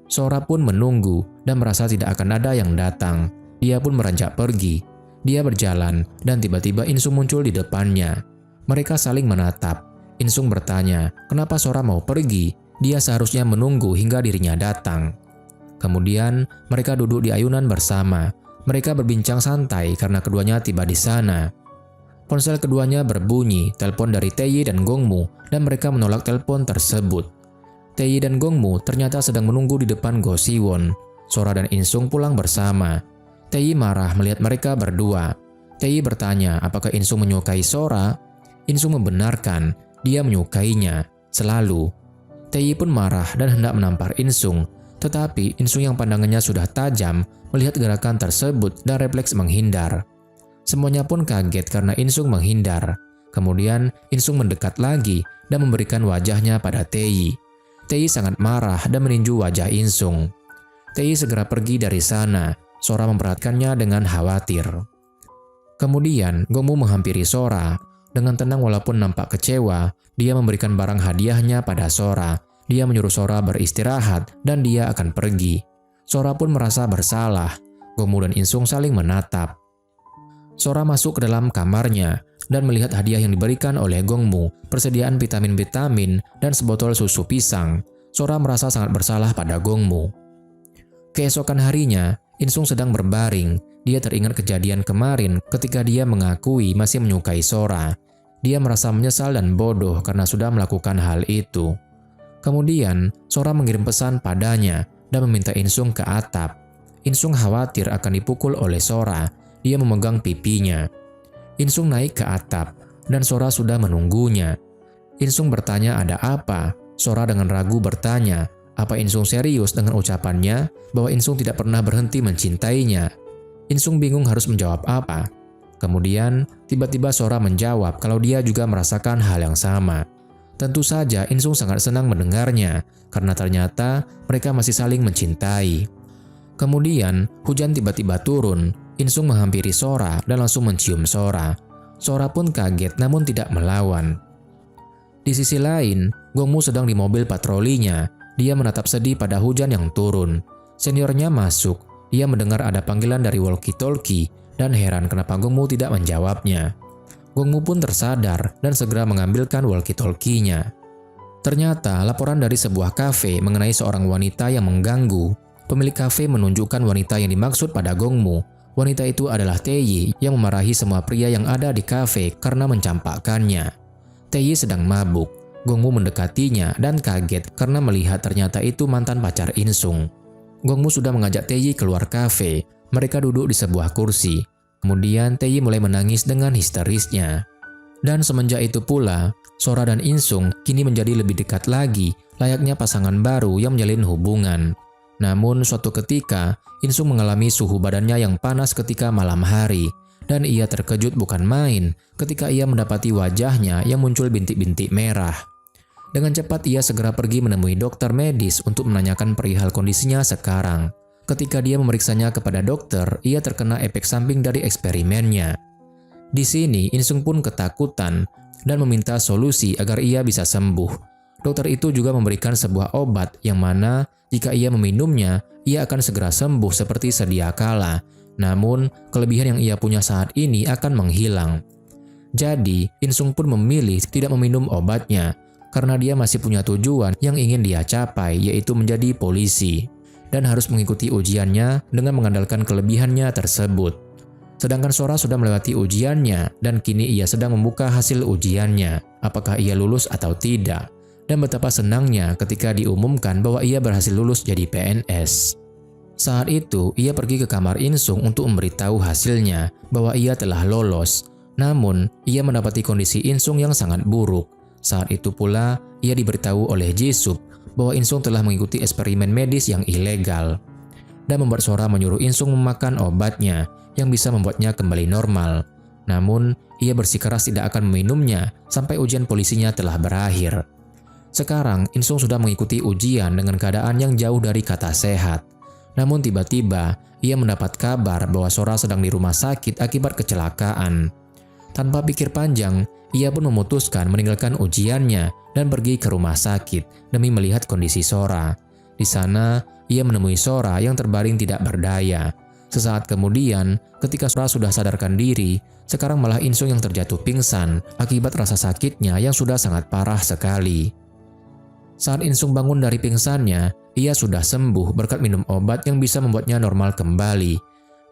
Sora pun menunggu dan merasa tidak akan ada yang datang. Dia pun beranjak pergi. Dia berjalan dan tiba-tiba Insung muncul di depannya. Mereka saling menatap. Insung bertanya, kenapa Sora mau pergi? Dia seharusnya menunggu hingga dirinya datang. Kemudian mereka duduk di ayunan bersama. Mereka berbincang santai karena keduanya tiba di sana. Ponsel keduanya berbunyi, telepon dari Taeyi dan Gongmu, dan mereka menolak telepon tersebut. Taeyi dan Gongmu ternyata sedang menunggu di depan Go Siwon. Sora dan Insung pulang bersama. Taeyi marah melihat mereka berdua. Taeyi bertanya apakah Insung menyukai Sora. Insung membenarkan dia menyukainya, selalu. Taeyi pun marah dan hendak menampar Insung, tetapi Insung yang pandangannya sudah tajam melihat gerakan tersebut dan refleks menghindar. Semuanya pun kaget karena Insung menghindar. Kemudian Insung mendekat lagi dan memberikan wajahnya pada Taeyi. Taeyi sangat marah dan meninju wajah Insung. Taeyi segera pergi dari sana. Sora memperhatikannya dengan khawatir. Kemudian Gongmu menghampiri Sora. Dengan tenang walaupun nampak kecewa, dia memberikan barang hadiahnya pada Sora. Dia menyuruh Sora beristirahat dan dia akan pergi. Sora pun merasa bersalah. Gongmu dan Insung saling menatap. Sora masuk ke dalam kamarnya dan melihat hadiah yang diberikan oleh Gongmu, persediaan vitamin-vitamin dan sebotol susu pisang. Sora merasa sangat bersalah pada Gongmu. Keesokan harinya, Insung sedang berbaring. Dia teringat kejadian kemarin ketika dia mengakui masih menyukai Sora. Dia merasa menyesal dan bodoh karena sudah melakukan hal itu. Kemudian, Sora mengirim pesan padanya dan meminta Insung ke atap. Insung khawatir akan dipukul oleh Sora. Dia memegang pipinya. Insung naik ke atap dan Sora sudah menunggunya. Insung bertanya ada apa. Sora dengan ragu bertanya, apa Insung serius dengan ucapannya bahwa Insung tidak pernah berhenti mencintainya? Insung bingung harus menjawab apa. Kemudian, tiba-tiba Sora menjawab kalau dia juga merasakan hal yang sama. Tentu saja Insung sangat senang mendengarnya, karena ternyata mereka masih saling mencintai. Kemudian, hujan tiba-tiba turun. Insung menghampiri Sora dan langsung mencium Sora. Sora pun kaget namun tidak melawan. Di sisi lain, Gongmu sedang di mobil patrolinya. Dia menatap sedih pada hujan yang turun. Seniornya masuk. Dia mendengar ada panggilan dari walkie-talkie dan heran kenapa Gongmu tidak menjawabnya. Gongmu pun tersadar dan segera mengambilkan walkie-talkie-nya. Ternyata laporan dari sebuah kafe mengenai seorang wanita yang mengganggu. Pemilik kafe menunjukkan wanita yang dimaksud pada Gongmu. Wanita itu adalah Taeyi yang memarahi semua pria yang ada di kafe karena mencampakkannya. Taeyi sedang mabuk. Gongmu mendekatinya dan kaget karena melihat ternyata itu mantan pacar Insung. Gongmu sudah mengajak Taeyi keluar kafe. Mereka duduk di sebuah kursi. Kemudian Taeyi mulai menangis dengan histerisnya. Dan semenjak itu pula, Sora dan Insung kini menjadi lebih dekat lagi, layaknya pasangan baru yang menjalin hubungan. Namun suatu ketika, Insung mengalami suhu badannya yang panas ketika malam hari. Dan ia terkejut bukan main ketika ia mendapati wajahnya yang muncul bintik-bintik merah. Dengan cepat ia segera pergi menemui dokter medis untuk menanyakan perihal kondisinya sekarang. Ketika dia memeriksanya kepada dokter, ia terkena efek samping dari eksperimennya. Di sini Insung pun ketakutan dan meminta solusi agar ia bisa sembuh. Dokter itu juga memberikan sebuah obat yang mana jika ia meminumnya, ia akan segera sembuh seperti sedia kala. Namun, kelebihan yang ia punya saat ini akan menghilang. Jadi, Insung pun memilih tidak meminum obatnya. Karena dia masih punya tujuan yang ingin dia capai, yaitu menjadi polisi, dan harus mengikuti ujiannya dengan mengandalkan kelebihannya tersebut. Sedangkan Sora sudah melewati ujiannya, dan kini ia sedang membuka hasil ujiannya, apakah ia lulus atau tidak, dan betapa senangnya ketika diumumkan bahwa ia berhasil lulus jadi PNS. Saat itu, ia pergi ke kamar Insung untuk memberitahu hasilnya bahwa ia telah lolos, namun ia mendapati kondisi Insung yang sangat buruk. Saat itu pula, ia diberitahu oleh Jisup bahwa Insung telah mengikuti eksperimen medis yang ilegal dan membuat Sora menyuruh Insung memakan obatnya yang bisa membuatnya kembali normal. Namun, ia bersikeras tidak akan meminumnya sampai ujian polisinya telah berakhir. Sekarang, Insung sudah mengikuti ujian dengan keadaan yang jauh dari kata sehat. Namun tiba-tiba, ia mendapat kabar bahwa Sora sedang di rumah sakit akibat kecelakaan. Tanpa pikir panjang, ia pun memutuskan meninggalkan ujiannya dan pergi ke rumah sakit demi melihat kondisi Sora. Di sana, ia menemui Sora yang terbaring tidak berdaya. Sesaat kemudian, ketika Sora sudah sadarkan diri, sekarang malah Insung yang terjatuh pingsan akibat rasa sakitnya yang sudah sangat parah sekali. Saat Insung bangun dari pingsannya, ia sudah sembuh berkat minum obat yang bisa membuatnya normal kembali.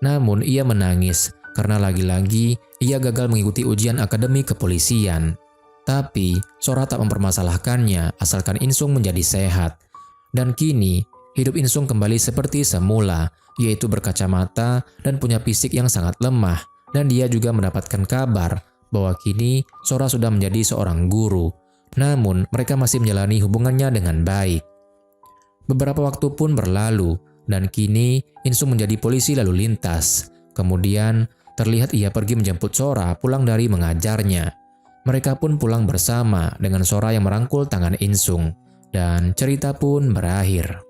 Namun ia menangis karena lagi-lagi ia gagal mengikuti ujian akademi kepolisian. Tapi Sora tak mempermasalahkannya asalkan Insung menjadi sehat. Dan kini hidup Insung kembali seperti semula, yaitu berkacamata dan punya fisik yang sangat lemah. Dan dia juga mendapatkan kabar bahwa kini Sora sudah menjadi seorang guru. Namun mereka masih menjalani hubungannya dengan baik. Beberapa waktu pun berlalu dan kini Insung menjadi polisi lalu lintas. Kemudian terlihat ia pergi menjemput Sora pulang dari mengajarnya. Mereka pun pulang bersama dengan Sora yang merangkul tangan Insung. Dan cerita pun berakhir.